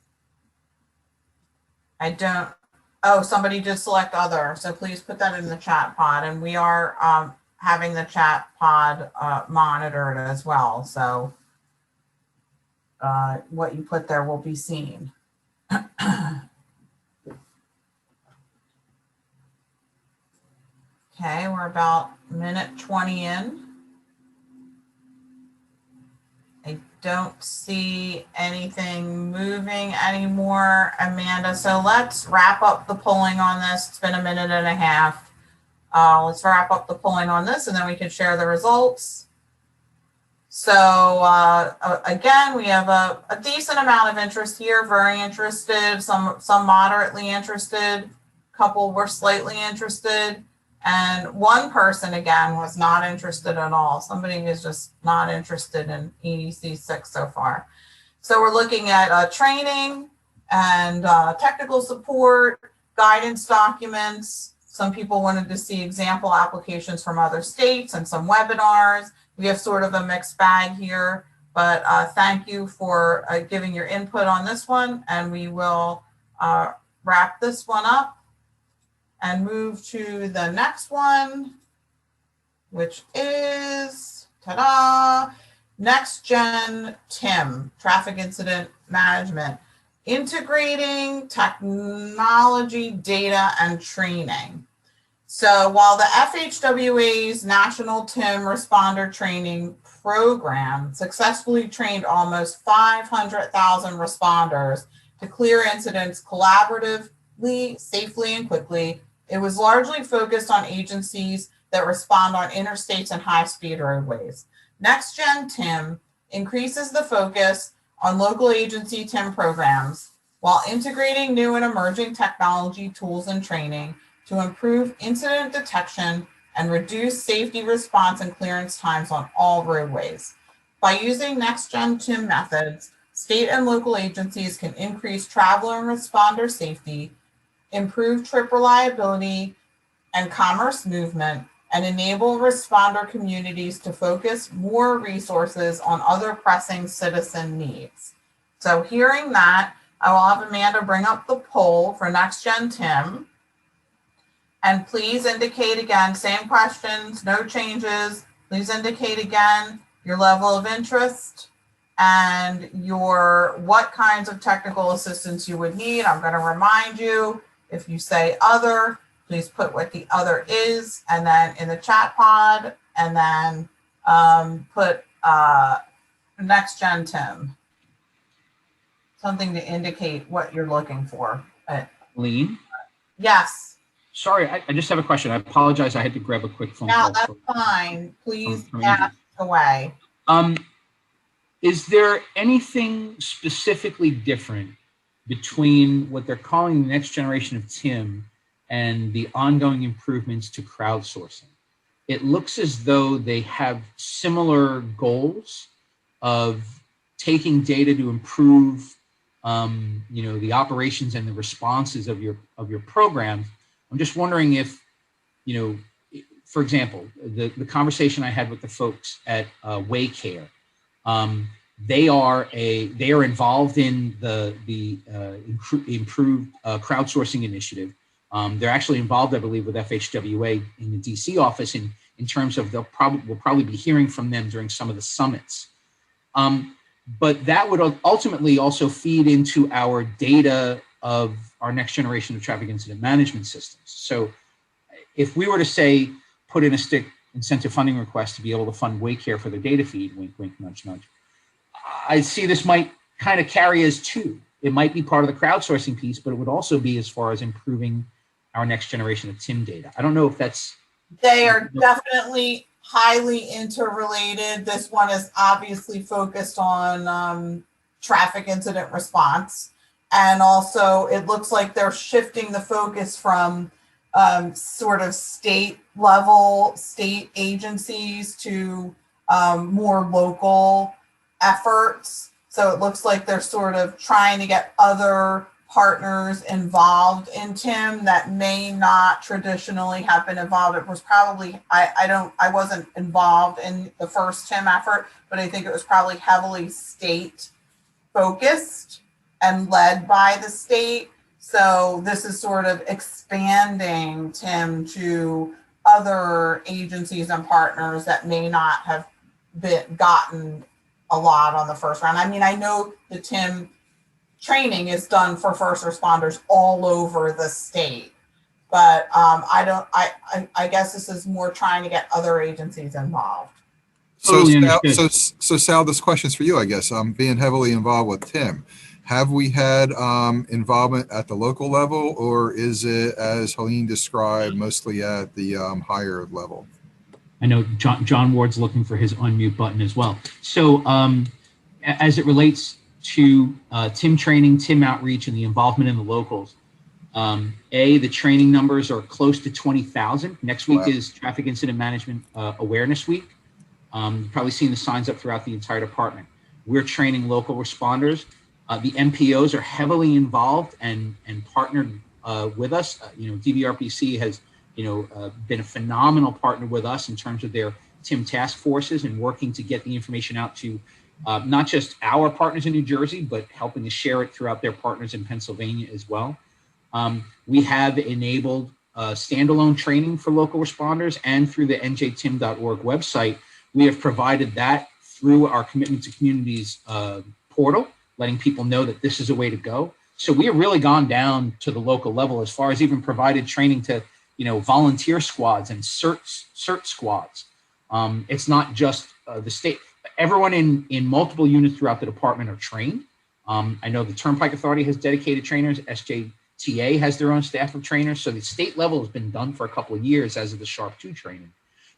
Somebody did select other, so please put that in the chat pod, and we are having the chat pod monitored as well. So what you put there will be seen. Okay, we're about minute 20 in. I don't see anything moving anymore, Amanda. So let's wrap up the polling on this. It's been a minute and a half. Let's wrap up the polling on this and then we can share the results. So again, we have a decent amount of interest here, very interested, some moderately interested, a couple were slightly interested, and one person, again, was not interested at all. Somebody is just not interested in EDC-6 so far. So we're looking at training and technical support, guidance documents. Some people wanted to see example applications from other states and some webinars. We have sort of a mixed bag here, but thank you for giving your input on this one, and we will wrap this one up and move to the next one, which is, ta-da, Next Gen TIM, Traffic Incident Management, integrating technology, data, and training. So while the FHWA's National TIM Responder Training Program successfully trained almost 500,000 responders to clear incidents collaboratively, safely, and quickly, it was largely focused on agencies that respond on interstates and high-speed roadways. Next Gen TIM increases the focus on local agency TIM programs while integrating new and emerging technology tools and training to improve incident detection and reduce safety response and clearance times on all roadways. By using Next Gen TIM methods, state and local agencies can increase traveler and responder safety, improve trip reliability and commerce movement, and enable responder communities to focus more resources on other pressing citizen needs. So hearing that, I will have Amanda bring up the poll for Next Gen TIM. And please indicate again, same questions, no changes. Please indicate again your level of interest and what kinds of technical assistance you would need. I'm going to remind you, if you say other, please put what the other is, and then in the chat pod, and then put Next Gen TIM. Something to indicate what you're looking for. Lean? Yes. Sorry, I just have a question. I apologize. I had to grab a quick phone Now, call. that's fine. Please from ask away. Is there anything specifically different between what they're calling the next generation of TIM and the ongoing improvements to crowdsourcing? It looks as though they have similar goals of taking data to improve, the operations and the responses of your programs. I'm just wondering if, for example, the conversation I had with the folks at Waycare, they are involved in the improved crowdsourcing initiative. They're actually involved, I believe, with FHWA in the DC office in terms of we'll probably be hearing from them during some of the summits. But that would ultimately also feed into our data of our next generation of traffic incident management systems. So if we were to say, put in a STIC incentive funding request to be able to fund Waycare for the data feed, wink, wink, nudge, nudge, I see this might kind of carry as two. It might be part of the crowdsourcing piece, but it would also be as far as improving our next generation of TIM data. I don't know if that's... They are definitely highly interrelated. This one is obviously focused on traffic incident response. And also it looks like they're shifting the focus from sort of state level, state agencies to more local efforts. So it looks like they're sort of trying to get other partners involved in TIM that may not traditionally have been involved. It was probably, I wasn't involved in the first TIM effort, but I think it was probably heavily state focused and led by the state. So this is sort of expanding TIM to other agencies and partners that may not have gotten a lot on the first round. I mean, I know the TIM training is done for first responders all over the state, but I guess this is more trying to get other agencies involved. So Sal, this question's for you, I guess. Being heavily involved with TIM, have we had involvement at the local level, or is it, as Helene described, mostly at the higher level? I know John Ward's looking for his unmute button as well. So as it relates to TIM training, TIM outreach, and the involvement in the locals, the training numbers are close to 20,000. Next week is Traffic Incident Management Awareness Week. You've probably seen the signs up throughout the entire department. we're training local responders. The MPOs are heavily involved and partnered with us. DVRPC has been a phenomenal partner with us in terms of their TIM task forces and working to get the information out to not just our partners in New Jersey, but helping to share it throughout their partners in Pennsylvania as well. We have enabled standalone training for local responders, and through the njtim.org website, we have provided that through our Commitment to Communities portal, letting people know that this is a way to go. So we have really gone down to the local level as far as even provided training to, volunteer squads and CERT squads. It's not just the state. Everyone in multiple units throughout the department are trained. I know the Turnpike Authority has dedicated trainers. SJTA has their own staff of trainers. So the state level has been done for a couple of years as of the SHARP 2 training.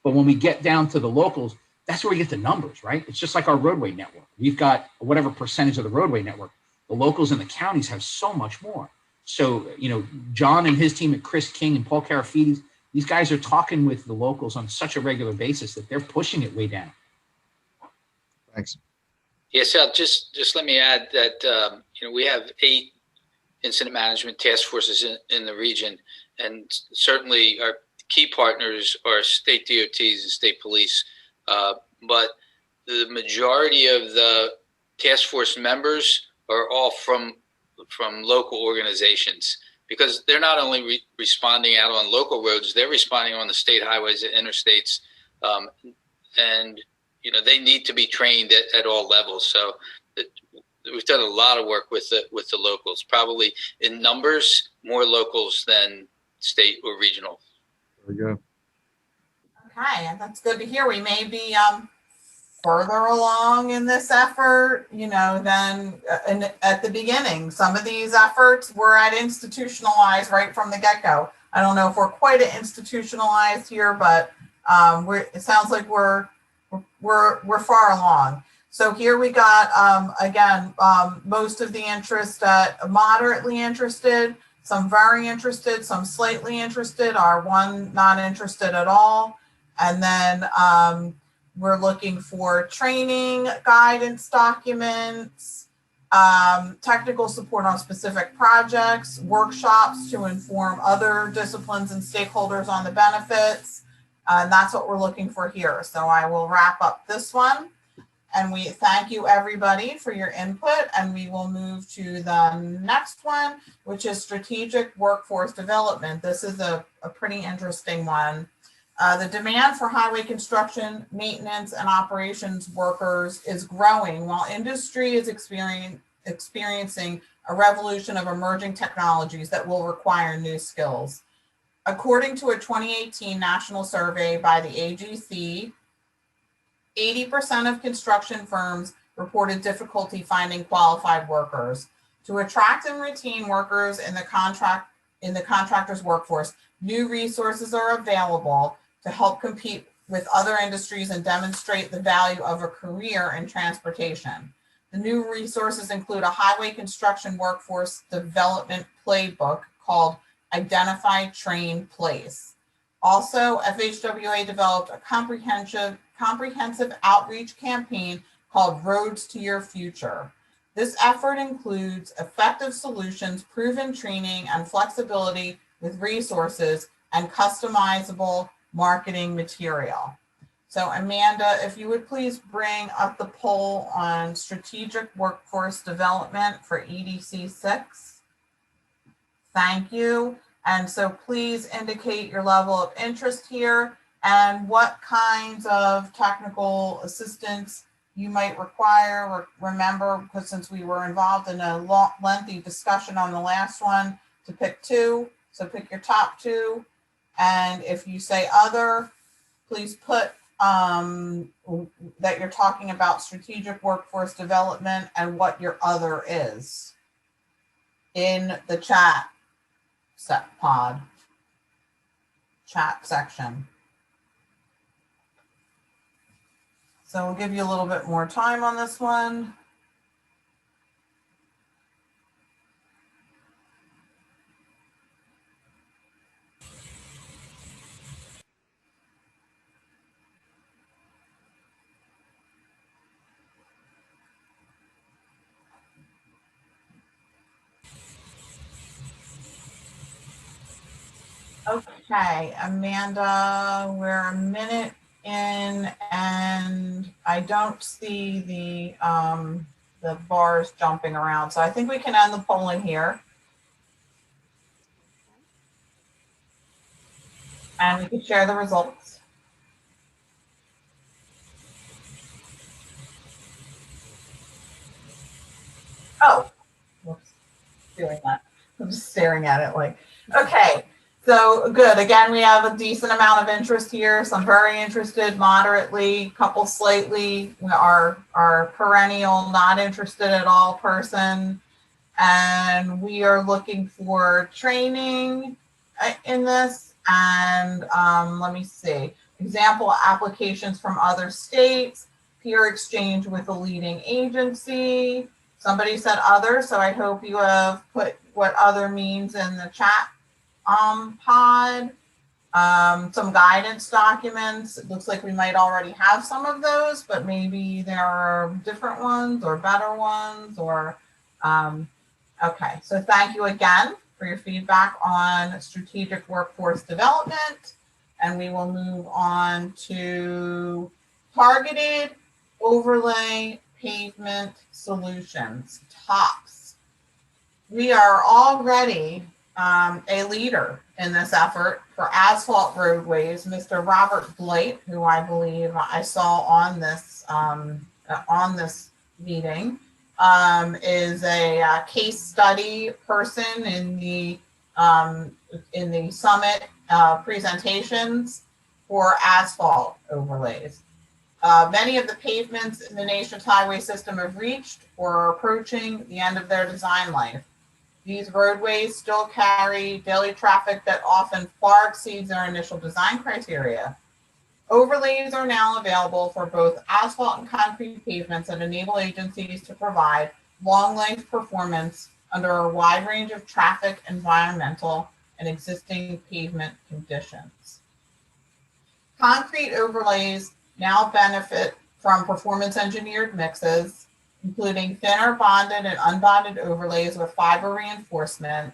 But when we get down to the locals, that's where we get the numbers, right? It's just like our roadway network. We've got whatever percentage of the roadway network. The locals and the counties have so much more. So, John and his team at Chris King and Paul Carafides, these guys are talking with the locals on such a regular basis that they're pushing it way down. Thanks. Yes, Sal, just let me add that, we have 8 incident management task forces in the region, and certainly our key partners are state DOTs and state police. But the majority of the task force members are all from local organizations, because they're not only responding out on local roads, they're responding on the state highways and interstates. And they need to be trained at all levels. So we've done a lot of work with the locals, probably in numbers, more locals than state or regional. Very good. Okay, that's good to hear. We may be further along in this effort, than at the beginning. Some of these efforts were at institutionalized right from the get-go. I don't know if we're quite institutionalized here, but it sounds like we're far along. So here we got, again, most of the interest, moderately interested, some very interested, some slightly interested, or one not interested at all. And then we're looking for training, guidance documents, technical support on specific projects, workshops to inform other disciplines and stakeholders on the benefits. And that's what we're looking for here. So I will wrap up this one. And we thank you, everybody, for your input. And we will move to the next one, which is strategic workforce development. This is a pretty interesting one. The demand for highway construction, maintenance, and operations workers is growing while industry is experiencing a revolution of emerging technologies that will require new skills. According to a 2018 national survey by the AGC, 80% of construction firms reported difficulty finding qualified workers. To attract and retain workers in the contractor's workforce, new resources are available to help compete with other industries and demonstrate the value of a career in transportation. The new resources include a highway construction workforce development playbook called Identify, Train, Place. Also, FHWA developed a comprehensive outreach campaign called Roads to Your Future. This effort includes effective solutions, proven training, and flexibility with resources and customizable marketing material. So Amanda, if you would please bring up the poll on strategic workforce development for EDC-6. Thank you. And so please indicate your level of interest here and what kinds of technical assistance you might require. Remember, because since we were involved in a lengthy discussion on the last one, to pick 2. So pick your top 2. And if you say other, please put that you're talking about strategic workforce development and what your other is in the chat chat section. So we'll give you a little bit more time on this one. Okay, Amanda, we're a minute in and I don't see the bars jumping around. So I think we can end the polling here. And we can share the results. Oh, whoops, doing that. I'm just staring at it like, okay. So good. Again, we have a decent amount of interest here. Some very interested, moderately, couple slightly, our perennial, not interested at all person. And we are looking for training in this. And let me see, example applications from other states, peer exchange with a leading agency. Somebody said other, so I hope you have put what other means in the chat pod. Some guidance documents. It looks like we might already have some of those, but maybe there are different ones or better ones or okay, so thank you again for your feedback on strategic workforce development. And we will move on to targeted overlay pavement solutions, TOPS. We are already a leader in this effort for asphalt roadways. Mr. Robert Blight, who I believe I saw on this meeting, is a case study person in the summit presentations for asphalt overlays. Many of the pavements in the nation's highway system have reached or are approaching the end of their design life. These roadways still carry daily traffic that often far exceeds their initial design criteria. Overlays are now available for both asphalt and concrete pavements that enable agencies to provide long life performance under a wide range of traffic, environmental, and existing pavement conditions. Concrete overlays now benefit from performance engineered mixes, including thinner bonded and unbonded overlays with fiber reinforcement,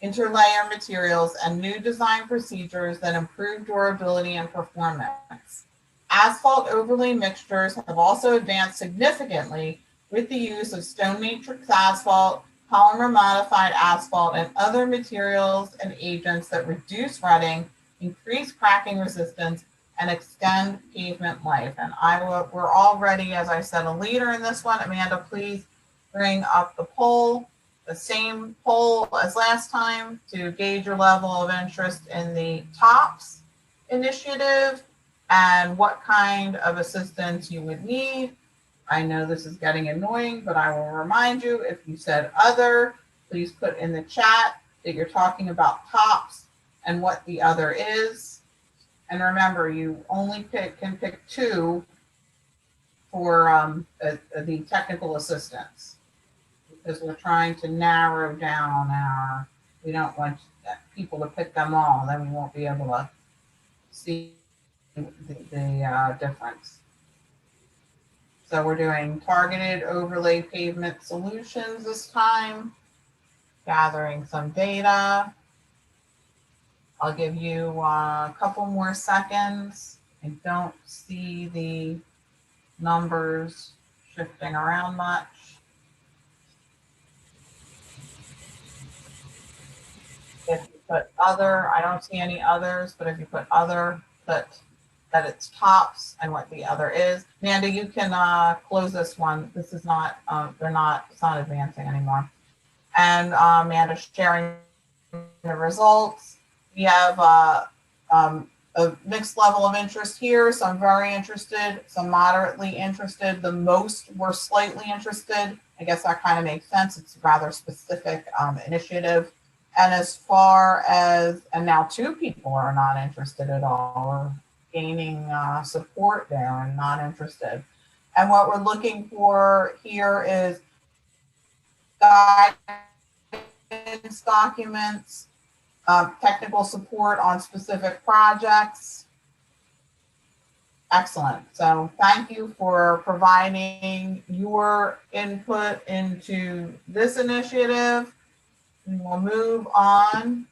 interlayer materials, and new design procedures that improve durability and performance. Asphalt overlay mixtures have also advanced significantly with the use of stone matrix asphalt, polymer modified asphalt, and other materials and agents that reduce rutting, increase cracking resistance, and extend pavement life. And we're already, as I said, a leader in this one. Amanda, please bring up the poll, the same poll as last time, to gauge your level of interest in the TOPS initiative and what kind of assistance you would need. I know this is getting annoying, but I will remind you, if you said other, please put in the chat that you're talking about TOPS and what the other is. And remember, you only can pick two for the technical assistance, because we're trying to narrow down we don't want people to pick them all, then we won't be able to see the difference. So we're doing targeted overlay pavement solutions this time, gathering some data. I'll give you a couple more seconds. I don't see the numbers shifting around much. If you put other, I don't see any others, but if you put other, that it's TOPS and what the other is. Amanda, you can close this one. This is not, it's not advancing anymore. And Amanda's sharing the results. We have a mixed level of interest here. Some very interested, some moderately interested. The most were slightly interested. I guess that kind of makes sense. It's a rather specific initiative. And as far as, and now 2 people are not interested at all, or gaining support there and not interested. And what we're looking for here is guidance documents, technical support on specific projects. Excellent. So thank you for providing your input into this initiative. We will move on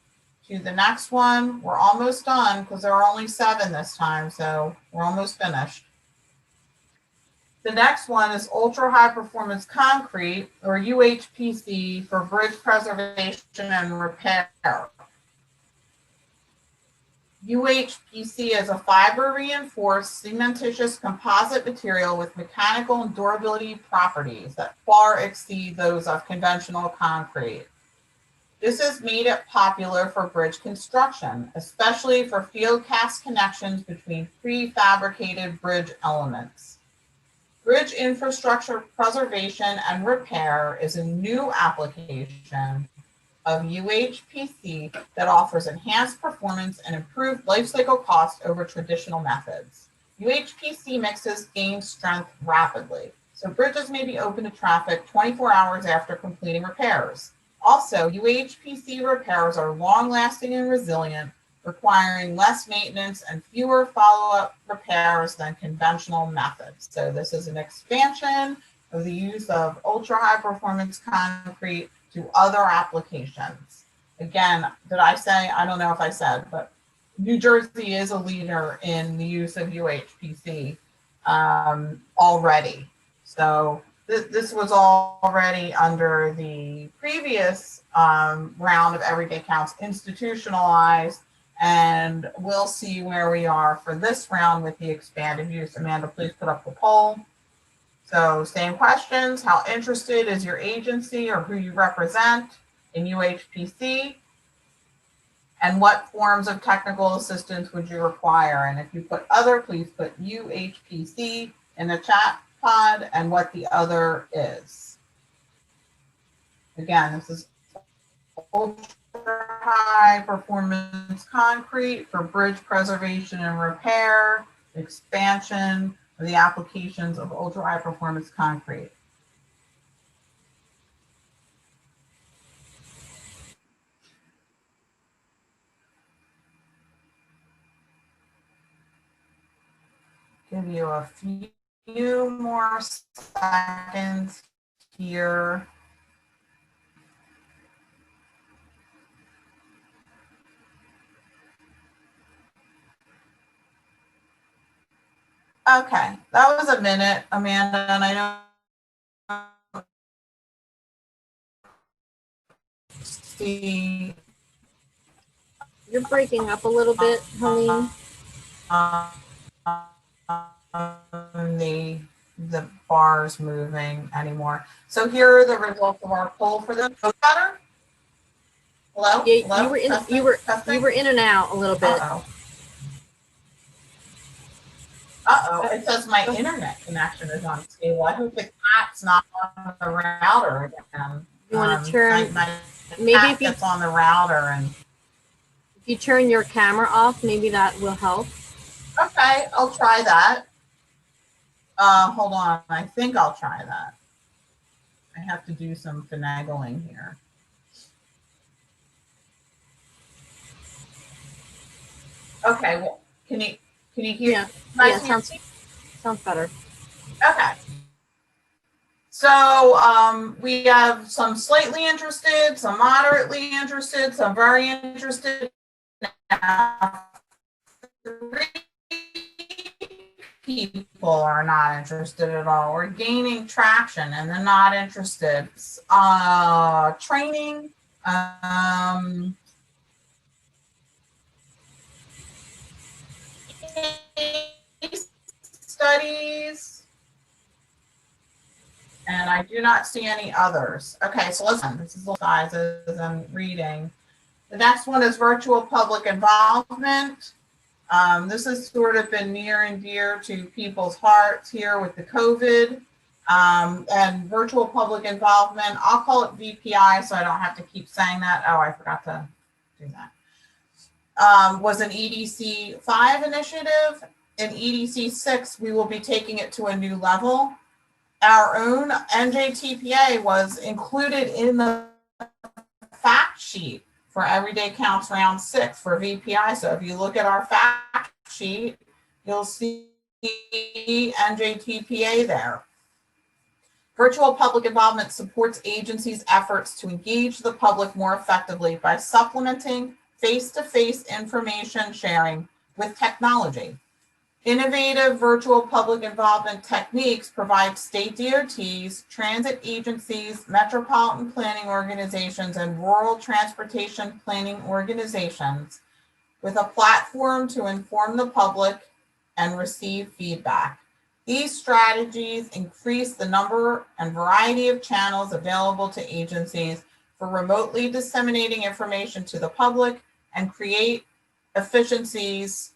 to the next one. We're almost done because there are only 7 this time, so we're almost finished. The next one is ultra high performance concrete, or UHPC, for bridge preservation and repair. UHPC is a fiber reinforced cementitious composite material with mechanical and durability properties that far exceed those of conventional concrete. This has made it popular for bridge construction, especially for field cast connections between prefabricated bridge elements. Bridge infrastructure preservation and repair is a new application of UHPC that offers enhanced performance and improved life cycle cost over traditional methods. UHPC mixes gain strength rapidly, so bridges may be open to traffic 24 hours after completing repairs. Also, UHPC repairs are long-lasting and resilient, requiring less maintenance and fewer follow-up repairs than conventional methods. So this is an expansion of the use of ultra-high performance concrete to other applications. Again, did I say, I don't know if I said, but New Jersey is a leader in the use of UHPC already. So this was already under the previous round of Everyday Counts institutionalized, and we'll see where we are for this round with the expanded use. Amanda, please put up the poll. So same questions. How interested is your agency or who you represent in UHPC? And what forms of technical assistance would you require? And if you put other, please put UHPC in the chat pod and what the other is. Again, this is ultra high performance concrete for bridge preservation and repair, expansion of the applications of ultra high performance concrete. Give you a few more seconds here. Okay, that was a minute, Amanda, and I don't see. You're breaking up a little bit, Helene. The bars moving anymore. So here are the results of our poll for the better. Hello? Yeah, Hello? you were in and out a little bit. Uh-oh, it says my internet connection is unstable. I hope the cat's not on the router again. You want to turn, maybe if it's on the router, and if you turn your camera off, maybe that will help. Okay, I'll try that. Hold on, I think I'll try that. I have to do some finagling here. Okay, well, can you hear? Yeah, yeah, sounds better. Okay. So we have some slightly interested, some moderately interested, some very interested. Now, 3 people are not interested at all. We're gaining traction and they're not interested. Training. Studies, and I do not see any others. Okay, so listen, this is the sizes and reading. The next one is virtual public involvement. This has sort of been near and dear to people's hearts here with the COVID and virtual public involvement. I'll call it VPI so I don't have to keep saying that. Oh, I forgot to do that. Was an EDC-5 initiative. In EDC-6, we will be taking it to a new level. Our own NJTPA was included in the fact sheet for Everyday Counts Round 6 for VPI. So if you look at our fact sheet, you'll see NJTPA there. Virtual public involvement supports agencies' efforts to engage the public more effectively by supplementing, face-to-face information sharing with technology. Innovative virtual public involvement techniques provide state DOTs, transit agencies, metropolitan planning organizations, and rural transportation planning organizations with a platform to inform the public and receive feedback. These strategies increase the number and variety of channels available to agencies for remotely disseminating information to the public and create efficiencies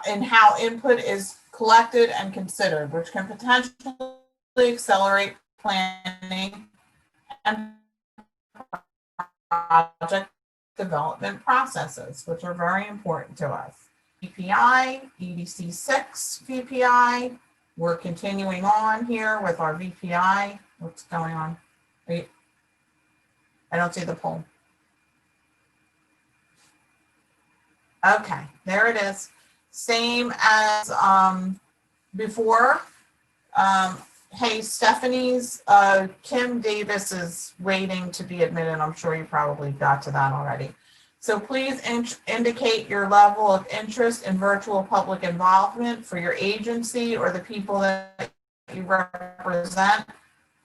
in how input is collected and considered, which can potentially accelerate planning and project development processes, which are very important to us. VPI, EDC-6 VPI. We're continuing on here with our VPI. What's going on? Wait, I don't see the poll. Okay, there it is. Same as before. Hey, Stephanie's, Kim Davis is waiting to be admitted. I'm sure you probably got to that already. So please indicate your level of interest in virtual public involvement for your agency or the people that you represent,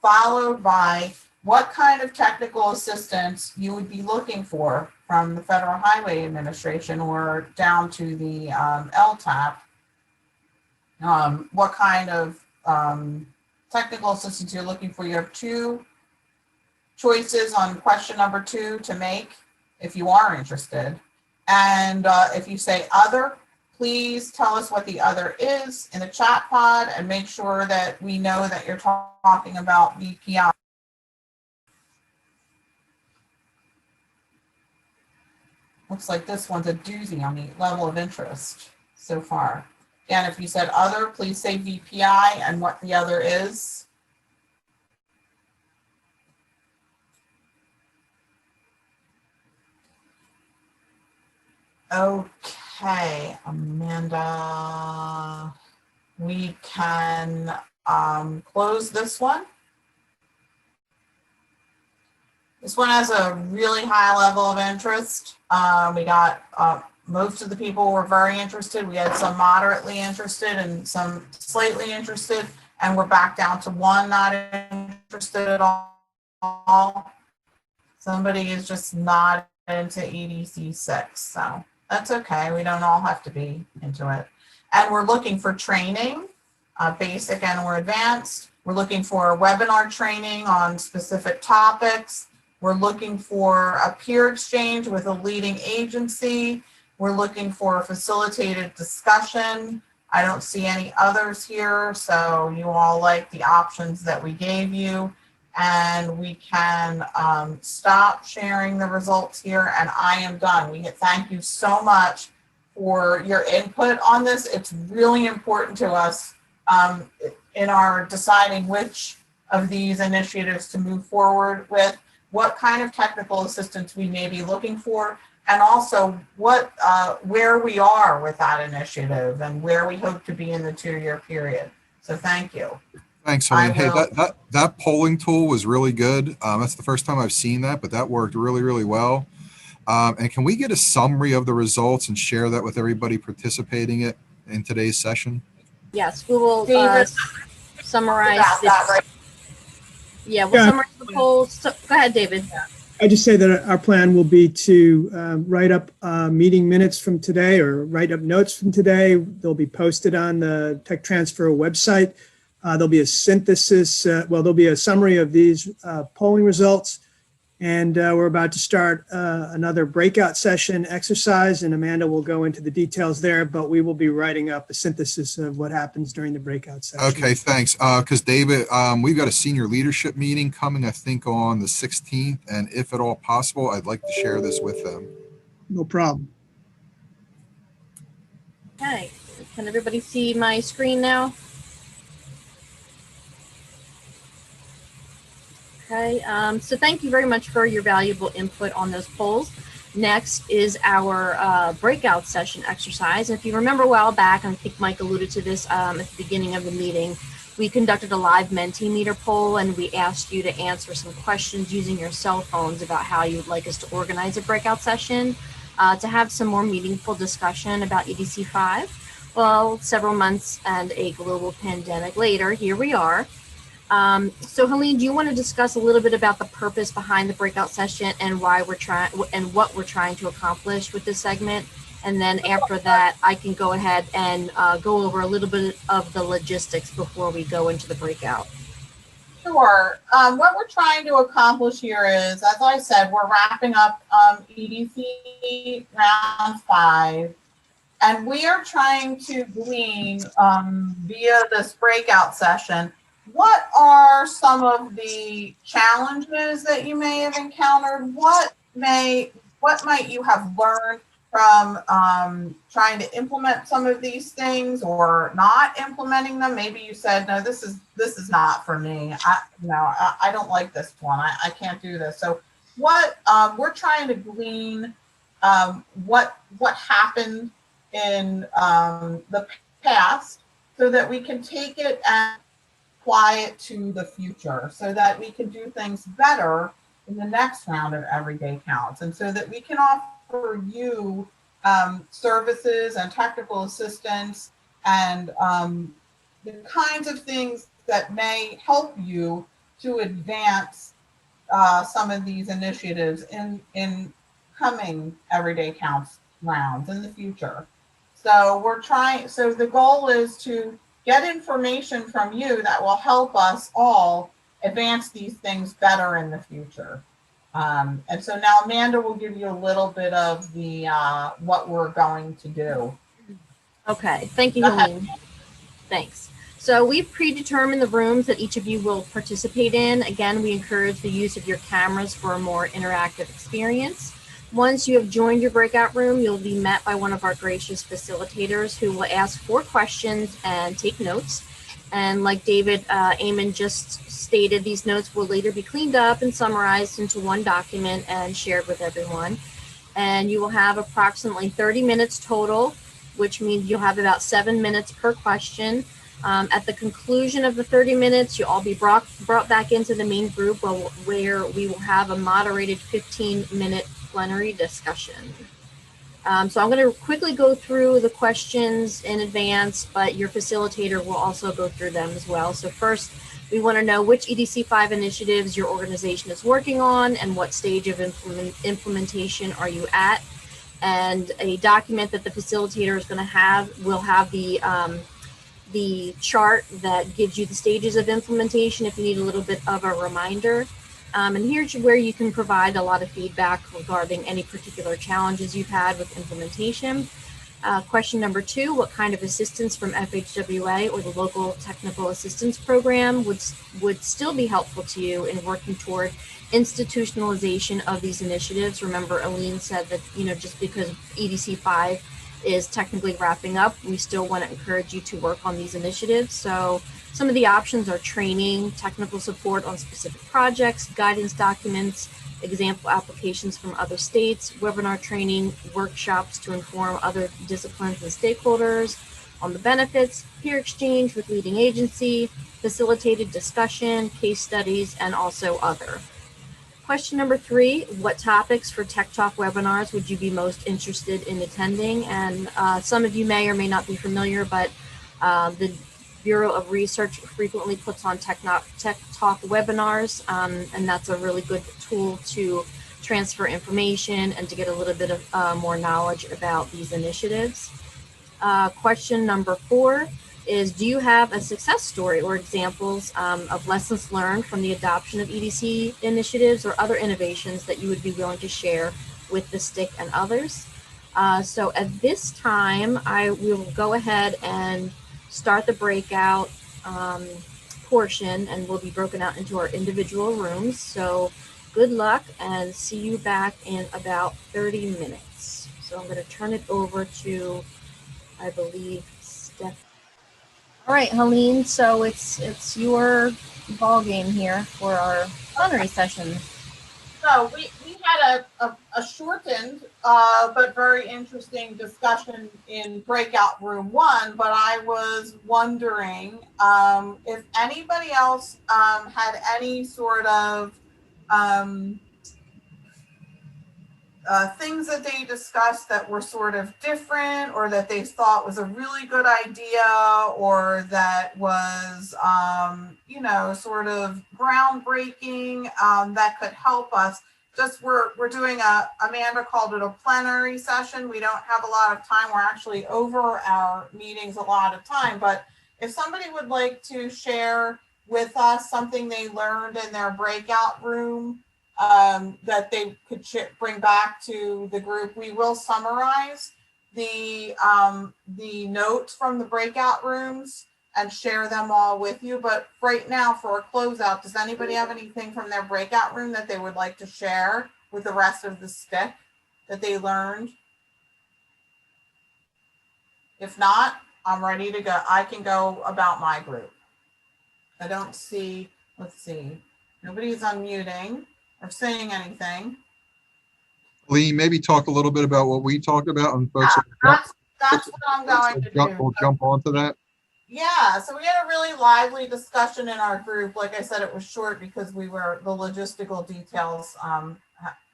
followed by what kind of technical assistance you would be looking for from the Federal Highway Administration or down to the LTAP. What kind of technical assistance you're looking for. You have two choices on question number 2 to make if you are interested. And if you say other, please tell us what the other is in the chat pod and make sure that we know that you're talking about VPI. Looks like this one's a doozy on the level of interest so far. Again, if you said other, please say VPI and what the other is. Okay, Amanda, we can close this one. This one has a really high level of interest. We got most of the people were very interested. We had some moderately interested and some slightly interested, and we're back down to 1 not interested at all. Somebody is just not into EDC-6, so that's okay. We don't all have to be into it. And we're looking for training, basic and or advanced. We're looking for webinar training on specific topics. We're looking for a peer exchange with a leading agency. We're looking for a facilitated discussion. I don't see any others here, so you all like the options that we gave you. And we can stop sharing the results here, and I am done. We thank you so much for your input on this. It's really important to us in our deciding which of these initiatives to move forward with, what kind of technical assistance we may be looking for, and also what where we are with that initiative and where we hope to be in the 2-year period. So thank you. Thanks, Helene. Hey, that polling tool was really good. That's the first time I've seen that, but that worked really, really well. And can we get a summary of the results and share that with everybody participating in today's session? Yes, we will summarize this. Yeah, we'll summarize the polls. So, go ahead, David. I just say that our plan will be to write up meeting minutes from today or write up notes from today. They'll be posted on the Tech Transfer website. There'll be a synthesis, there'll be a summary of these polling results. And we're about to start another breakout session exercise, and Amanda will go into the details there, but we will be writing up a synthesis of what happens during the breakout session. Okay, thanks. Because David, we've got a senior leadership meeting coming, I think, on the 16th, and if at all possible, I'd like to share this with them. No problem. Okay, can everybody see my screen now? Okay, so thank you very much for your valuable input on those polls. Next is our breakout session exercise. If you remember a while back, I think Mike alluded to this at the beginning of the meeting, we conducted a live Mentimeter poll, and we asked you to answer some questions using your cell phones about how you would like us to organize a breakout session to have some more meaningful discussion about EDC-5. Well, several months and a global pandemic later, here we are. So Helene, do you want to discuss a little bit about the purpose behind the breakout session and why we're trying and what we're trying to accomplish with this segment? And then after that, I can go ahead and go over a little bit of the logistics before we go into the breakout. Sure. What we're trying to accomplish here is, as I said, we're wrapping up EDC round 5, and we are trying to glean via this breakout session, what are some of the challenges that you may have encountered? What might you have learned from trying to implement some of these things or not implementing them? Maybe you said, no, this is not for me. I don't like this one. I can't do this. So what we're trying to glean what happened in the past so that we can take it and apply it to the future so that we can do things better in the next round of Everyday Counts, and so that we can offer you services and technical assistance and the kinds of things that may help you to advance some of these initiatives in coming Everyday Counts rounds in the future. So so the goal is to get information from you that will help us all advance these things better in the future. And so now Amanda will give you a little bit of the what we're going to do. Okay, thank you, Helene. Thanks. So we've predetermined the rooms that each of you will participate in. Again, we encourage the use of your cameras for a more interactive experience. Once you have joined your breakout room, you'll be met by one of our gracious facilitators who will ask 4 questions and take notes. And like David Amon just stated, these notes will later be cleaned up and summarized into one document and shared with everyone. And you will have approximately 30 minutes total, which means you'll have about 7 minutes per question. At the conclusion of the 30 minutes, you'll all be brought back into the main group where we will have a moderated 15-minute plenary discussion. So I'm going to quickly go through the questions in advance, but your facilitator will also go through them as well. So first, we want to know which EDC-5 initiatives your organization is working on and what stage of implementation are you at. And a document that the facilitator is going to have will have the chart that gives you the stages of implementation if you need a little bit of a reminder. And here's where you can provide a lot of feedback regarding any particular challenges you've had with implementation. Question number 2, what kind of assistance from FHWA or the local technical assistance program would still be helpful to you in working toward institutionalization of these initiatives? Remember, Aline said that, just because EDC-5 is technically wrapping up, we still want to encourage you to work on these initiatives. So some of the options are training, technical support on specific projects, guidance documents, example applications from other states, webinar training, workshops to inform other disciplines and stakeholders on the benefits, peer exchange with leading agency, facilitated discussion, case studies, and also other. Question number 3, what topics for Tech Talk webinars would you be most interested in attending? And some of you may or may not be familiar, but the Bureau of Research frequently puts on Tech Talk webinars, and that's a really good tool to transfer information and to get a little bit of more knowledge about these initiatives. Question number 4 is, do you have a success story or examples of lessons learned from the adoption of EDC initiatives or other innovations that you would be willing to share with the STIC and others? So at this time, I will go ahead and start the breakout portion, and we'll be broken out into our individual rooms. So good luck and see you back in about 30 minutes. So I'm going to turn it over to, I believe, Steph. All right, Helene, so it's your ball game here for our plenary session. So we had a shortened but very interesting discussion in breakout room 1, but I was wondering if anybody else had any sort of things that they discussed that were sort of different, or that they thought was a really good idea, or that was, you know, sort of groundbreaking, that could help us. Just we're doing Amanda called it a plenary session. We don't have a lot of time. We're actually over our meetings a lot of time, but if somebody would like to share with us something they learned in their breakout room, that they could bring back to the group. We will summarize the notes from the breakout rooms and share them all with you. But right now, for a closeout, does anybody have anything from their breakout room that they would like to share with the rest of the STIC that they learned? If not, I'm ready to go. I can go about my group. I don't see, let's see, nobody's unmuting or saying anything. Lee, maybe talk a little bit about what we talked about, and folks, That's what I'm going to do. We'll jump onto that. Yeah, so we had a really lively discussion in our group. Like I said, it was short because the logistical details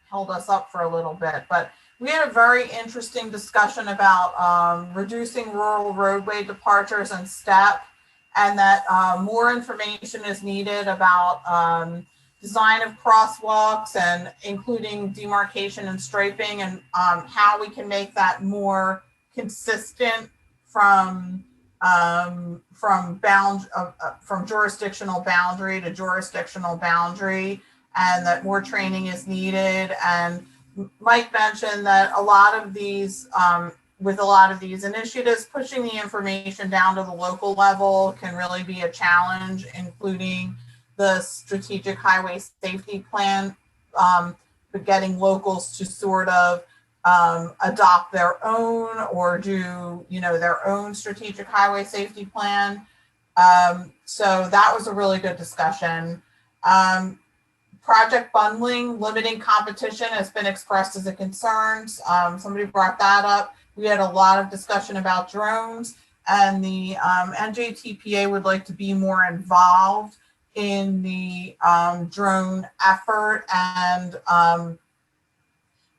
held us up for a little bit. But we had a very interesting discussion about reducing rural roadway departures and STEP, and that more information is needed about design of crosswalks, and including demarcation and striping, and how we can make that more consistent from jurisdictional boundary to jurisdictional boundary, and that more training is needed. And Mike mentioned that a lot of these, with a lot of these initiatives, pushing the information down to the local level can really be a challenge, including the strategic highway safety plan, but getting locals to sort of adopt their own, or do, you know, their own strategic highway safety plan. So that was a really good discussion. Project bundling, limiting competition has been expressed as a concern. Somebody brought that up. We had a lot of discussion about drones, and the NJTPA would like to be more involved in the drone effort. And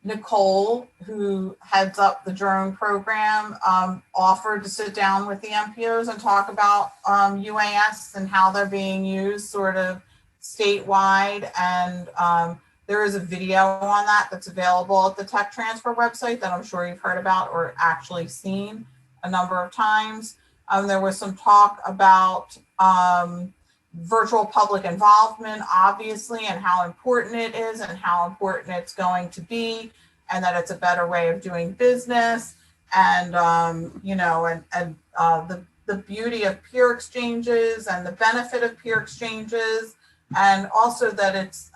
Nicole, who heads up the drone program, offered to sit down with the MPOs and talk about UAS and how they're being used sort of statewide. And there is a video on that that's available at the Tech Transfer website that I'm sure you've heard about or actually seen a number of times. There was some talk about virtual public involvement, obviously, and how important it is and how important it's going to be, and that it's a better way of doing business. And, you know, and the beauty of peer exchanges and the benefit of peer exchanges. And also that it's,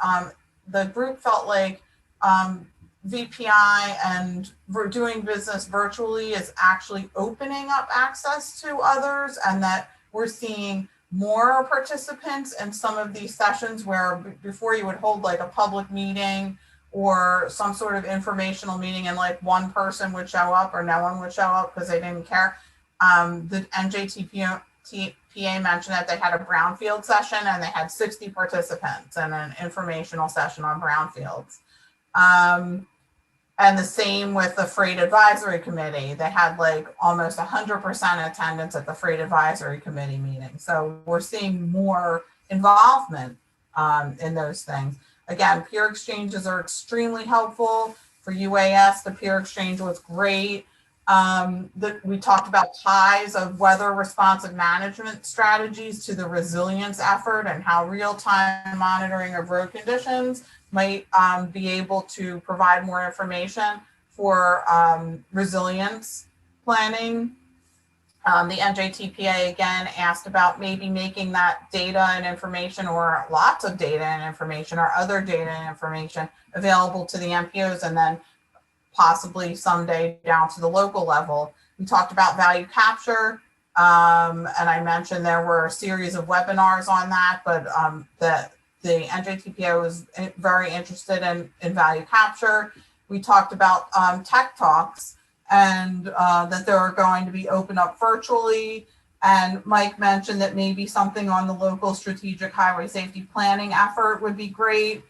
the group felt like VPI and doing business virtually is actually opening up access to others, and that we're seeing more participants in some of these sessions where before you would hold like a public meeting or some sort of informational meeting and like one person would show up or no one would show up because they didn't care. The NJTPA mentioned that they had a brownfield session and they had 60 participants and an informational session on brownfields. And the same with the Freight Advisory Committee. They had like almost 100% attendance at the Freight Advisory Committee meeting. So we're seeing more involvement in those things. Again, peer exchanges are extremely helpful. For UAS, the peer exchange was great. We talked about ties of weather responsive management strategies to the resilience effort, and how real-time monitoring of road conditions might be able to provide more information for resilience planning. The NJTPA again asked about maybe making that data and information, or lots of data and information, or other data and information available to the MPOs, and then possibly someday down to the local level. We talked about value capture, and I mentioned there were a series of webinars on that, but the NJTPA was very interested in value capture. We talked about tech talks and that they're going to be open up virtually. And Mike mentioned that maybe something on the local strategic highway safety planning effort would be great.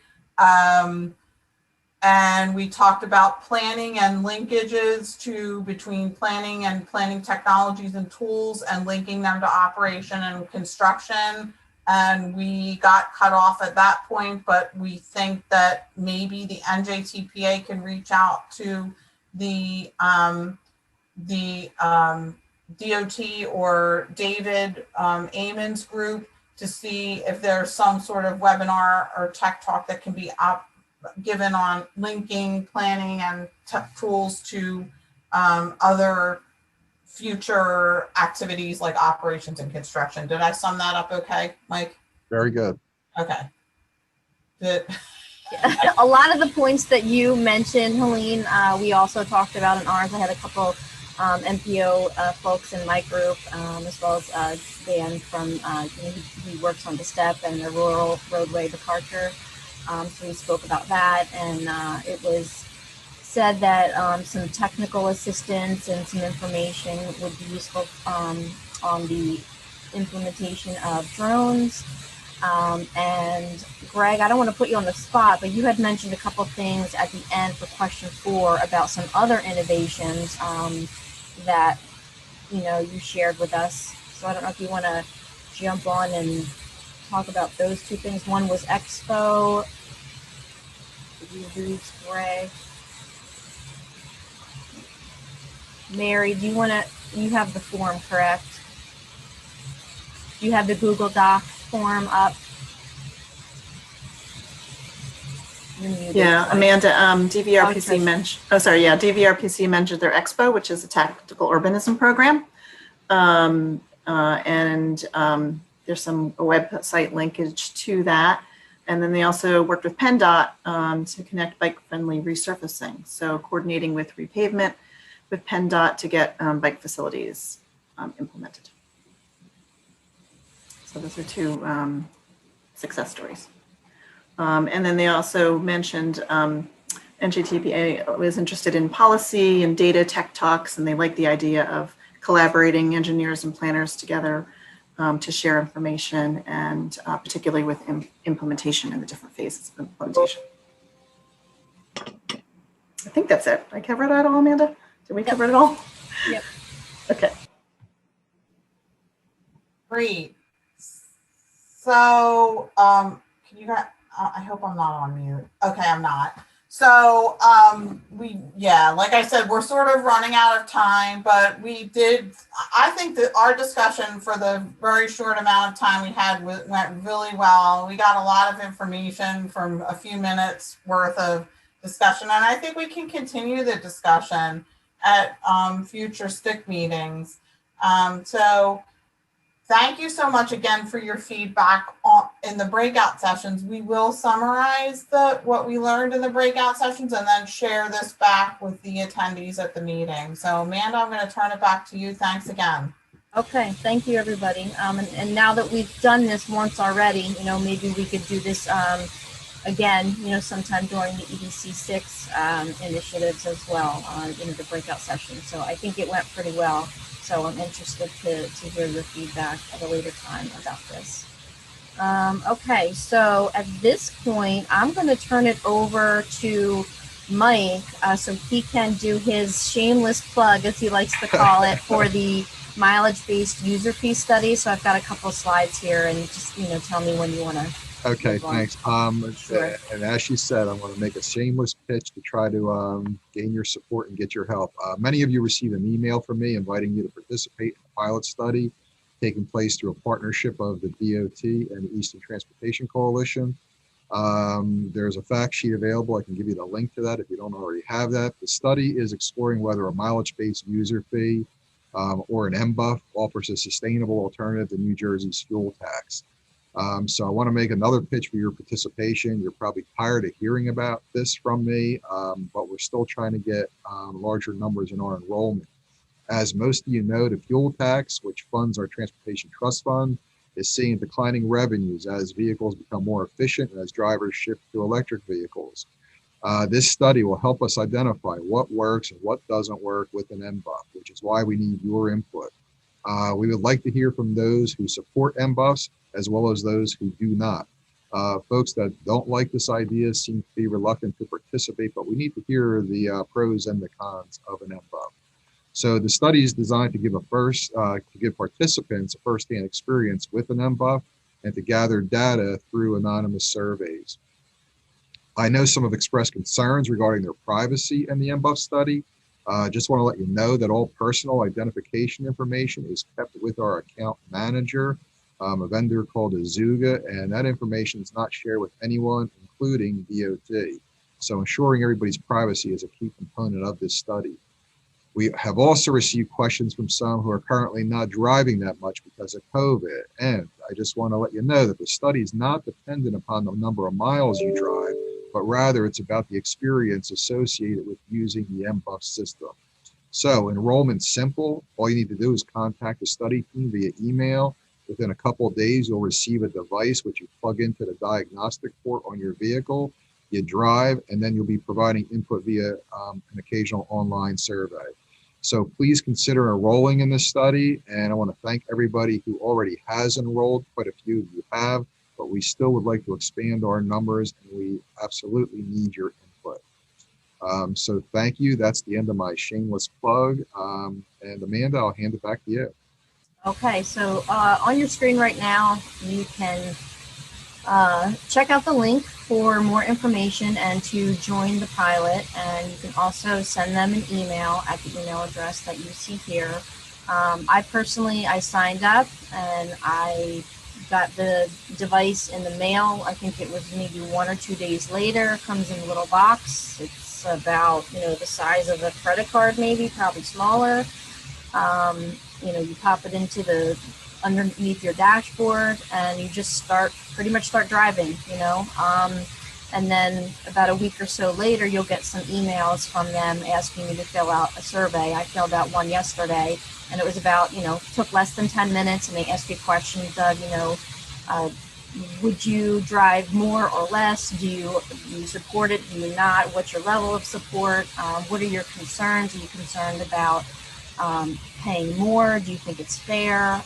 And we talked about planning and linkages between planning and planning technologies and tools and linking them to operation and construction. And we got cut off at that point, but we think that maybe the NJTPA can reach out to the DOT or David Amon's group to see if there's some sort of webinar or tech talk that can be given on linking, planning, and tools to other future activities like operations and construction. Did I sum that up okay, Mike? Very good. Okay. A lot of the points that you mentioned, Helene, we also talked about in ours. I had a couple MPO folks in my group, as well as Dan from, he works on the STEP and the rural roadway departure. So we spoke about that, and it was said that some technical assistance and some information would be useful on the implementation of drones. And Greg, I don't want to put you on the spot, but you had mentioned a couple things at the end for question 4 about some other innovations that you shared with us. So I don't know if you want to jump on and talk about those 2 things. One was Expo. Did you lose Greg? Mary, do you want to? You have the form, correct? Do you have the Google Doc form up? Yeah, Amanda, DVRPC mentioned, DVRPC mentioned their Expo, which is a tactical urbanism program. There's some website linkage to that. And then they also worked with PennDOT to connect bike-friendly resurfacing. So coordinating with repavement with PennDOT to get bike facilities implemented. So those are 2 success stories. And then they also mentioned NJTPA was interested in policy and data tech talks, and they like the idea of collaborating engineers and planners together to share information, and particularly with implementation in the different phases of implementation. I think that's it. I covered it all, Amanda? Did we cover it all? Yep. Okay. Great. So, can you guys, I hope I'm not on mute. Okay, I'm not. So, like I said, we're sort of running out of time, but I think that our discussion for the very short amount of time we had went really well. We got a lot of information from a few minutes worth of discussion, and I think we can continue the discussion at future STIC meetings. So thank you so much again for your feedback in the breakout sessions. We will summarize what we learned in the breakout sessions and then share this back with the attendees at the meeting. So Amanda, I'm going to turn it back to you. Thanks again. Okay, thank you, everybody. And now that we've done this once already, maybe we could do this again, sometime during the EDC-6 initiatives as well, the breakout session. So I think it went pretty well. So I'm interested to hear your feedback at a later time about this. Okay, so at this point, I'm going to turn it over to Mike so he can do his shameless plug, as he likes to call it, for the mileage-based user fee study. So I've got a couple of slides here, and just tell me when you want to. Okay, thanks. Sure. And as she said, I'm going to make a shameless pitch to try to gain your support and get your help. Many of you received an email from me inviting you to participate in a pilot study taking place through a partnership of the DOT and the Eastern Transportation Coalition. There's a fact sheet available. I can give you the link to that if you don't already have that. The study is exploring whether a mileage-based user fee or an MBUF offers a sustainable alternative to New Jersey's fuel tax. So I want to make another pitch for your participation. You're probably tired of hearing about this from me, but we're still trying to get larger numbers in our enrollment. As most of you know, the fuel tax, which funds our transportation trust fund, is seeing declining revenues as vehicles become more efficient and as drivers shift to electric vehicles. This study will help us identify what works and what doesn't work with an MBUF, which is why we need your input. We would like to hear from those who support MBUFs as well as those who do not. Folks that don't like this idea seem to be reluctant to participate, but we need to hear the pros and the cons of an MBUF. So the study is designed to give participants a first-hand experience with an MBUF and to gather data through anonymous surveys. I know some have expressed concerns regarding their privacy in the MBUF study. Just want to let you know that all personal identification information is kept with our account manager, a vendor called Azuga, and that information is not shared with anyone, including DOT. So ensuring everybody's privacy is a key component of this study. We have also received questions from some who are currently not driving that much because of COVID. And I just want to let you know that the study is not dependent upon the number of miles you drive, but rather it's about the experience associated with using the MBUF system. So enrollment's simple. All you need to do is contact the study team via email. Within a couple of days, you'll receive a device which you plug into the diagnostic port on your vehicle. You drive, and then you'll be providing input via an occasional online survey. So please consider enrolling in this study, and I want to thank everybody who already has enrolled. Quite a few of you have, but we still would like to expand our numbers, and we absolutely need your input. So thank you. That's the end of my shameless plug. And Amanda, I'll hand it back to you. Okay, so on your screen right now, you can check out the link for more information and to join the pilot, and you can also send them an email at the email address that you see here. I signed up and I got the device in the mail. I think it was maybe 1 or 2 days later. It comes in a little box. It's about, the size of a credit card, maybe, probably smaller. You pop it into underneath your dashboard, and you just pretty much start driving, and then about a week or so later, you'll get some emails from them asking you to fill out a survey. I filled out one yesterday, and it was about, took less than 10 minutes, and they ask you questions of, would you drive more or less? Do you support it? Do you not? What's your level of support? What are your concerns? Are you concerned about paying more? Do you think it's fair?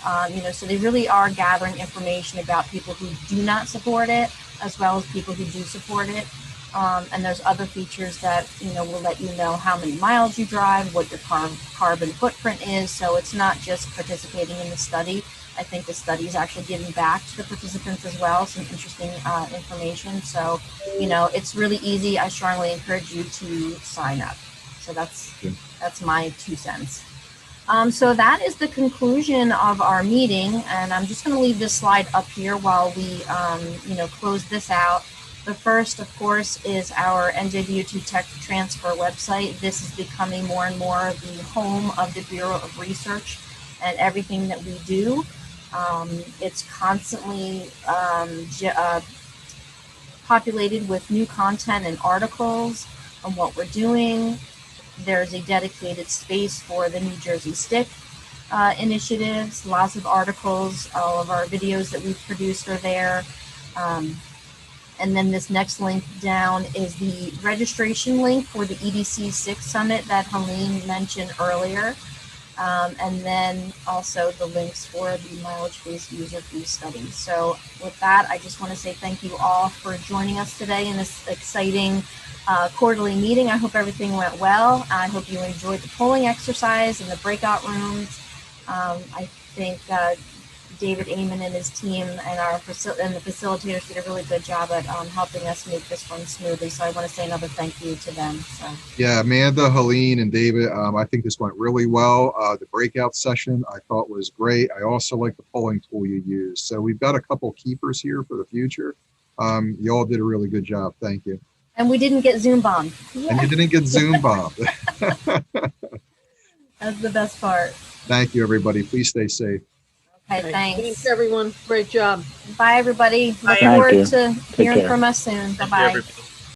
So they really are gathering information about people who do not support it, as well as people who do support it. And there's other features that, will let you know how many miles you drive, what your carbon footprint is. So it's not just participating in the study. I think the study is actually giving back to the participants as well, some interesting information. So, it's really easy. I strongly encourage you to sign up. So that's my 2 cents. So that is the conclusion of our meeting, and I'm just going to leave this slide up here while we, close this out. The first, of course, is our NJDOT Tech Transfer website. This is becoming more and more the home of the Bureau of Research and everything that we do. It's constantly populated with new content and articles on what we're doing. There's a dedicated space for the New Jersey STIC initiatives, lots of articles, all of our videos that we've produced are there. And then this next link down is the registration link for the EDC-6 Summit that Helene mentioned earlier. And then also the links for the mileage-based user fee study. So with that, I just want to say thank you all for joining us today in this exciting quarterly meeting. I hope everything went well. I hope you enjoyed the polling exercise in the breakout rooms. I think David Amon and his team and the facilitators did a really good job at helping us make this one smoothly. So I want to say another thank you to them. So. Yeah, Amanda, Helene, and David, I think this went really well. The breakout session I thought was great. I also like the polling tool you used. So we've got a couple keepers here for the future. You all did a really good job. Thank you. And we didn't get Zoom bombed. Yeah. And you didn't get Zoom bombed. That's the best part. Thank you, everybody. Please stay safe. Okay, thanks. Thanks, everyone. Great job. Bye, everybody. Look Thank forward you. to Take hearing care. from us soon. Bye-bye.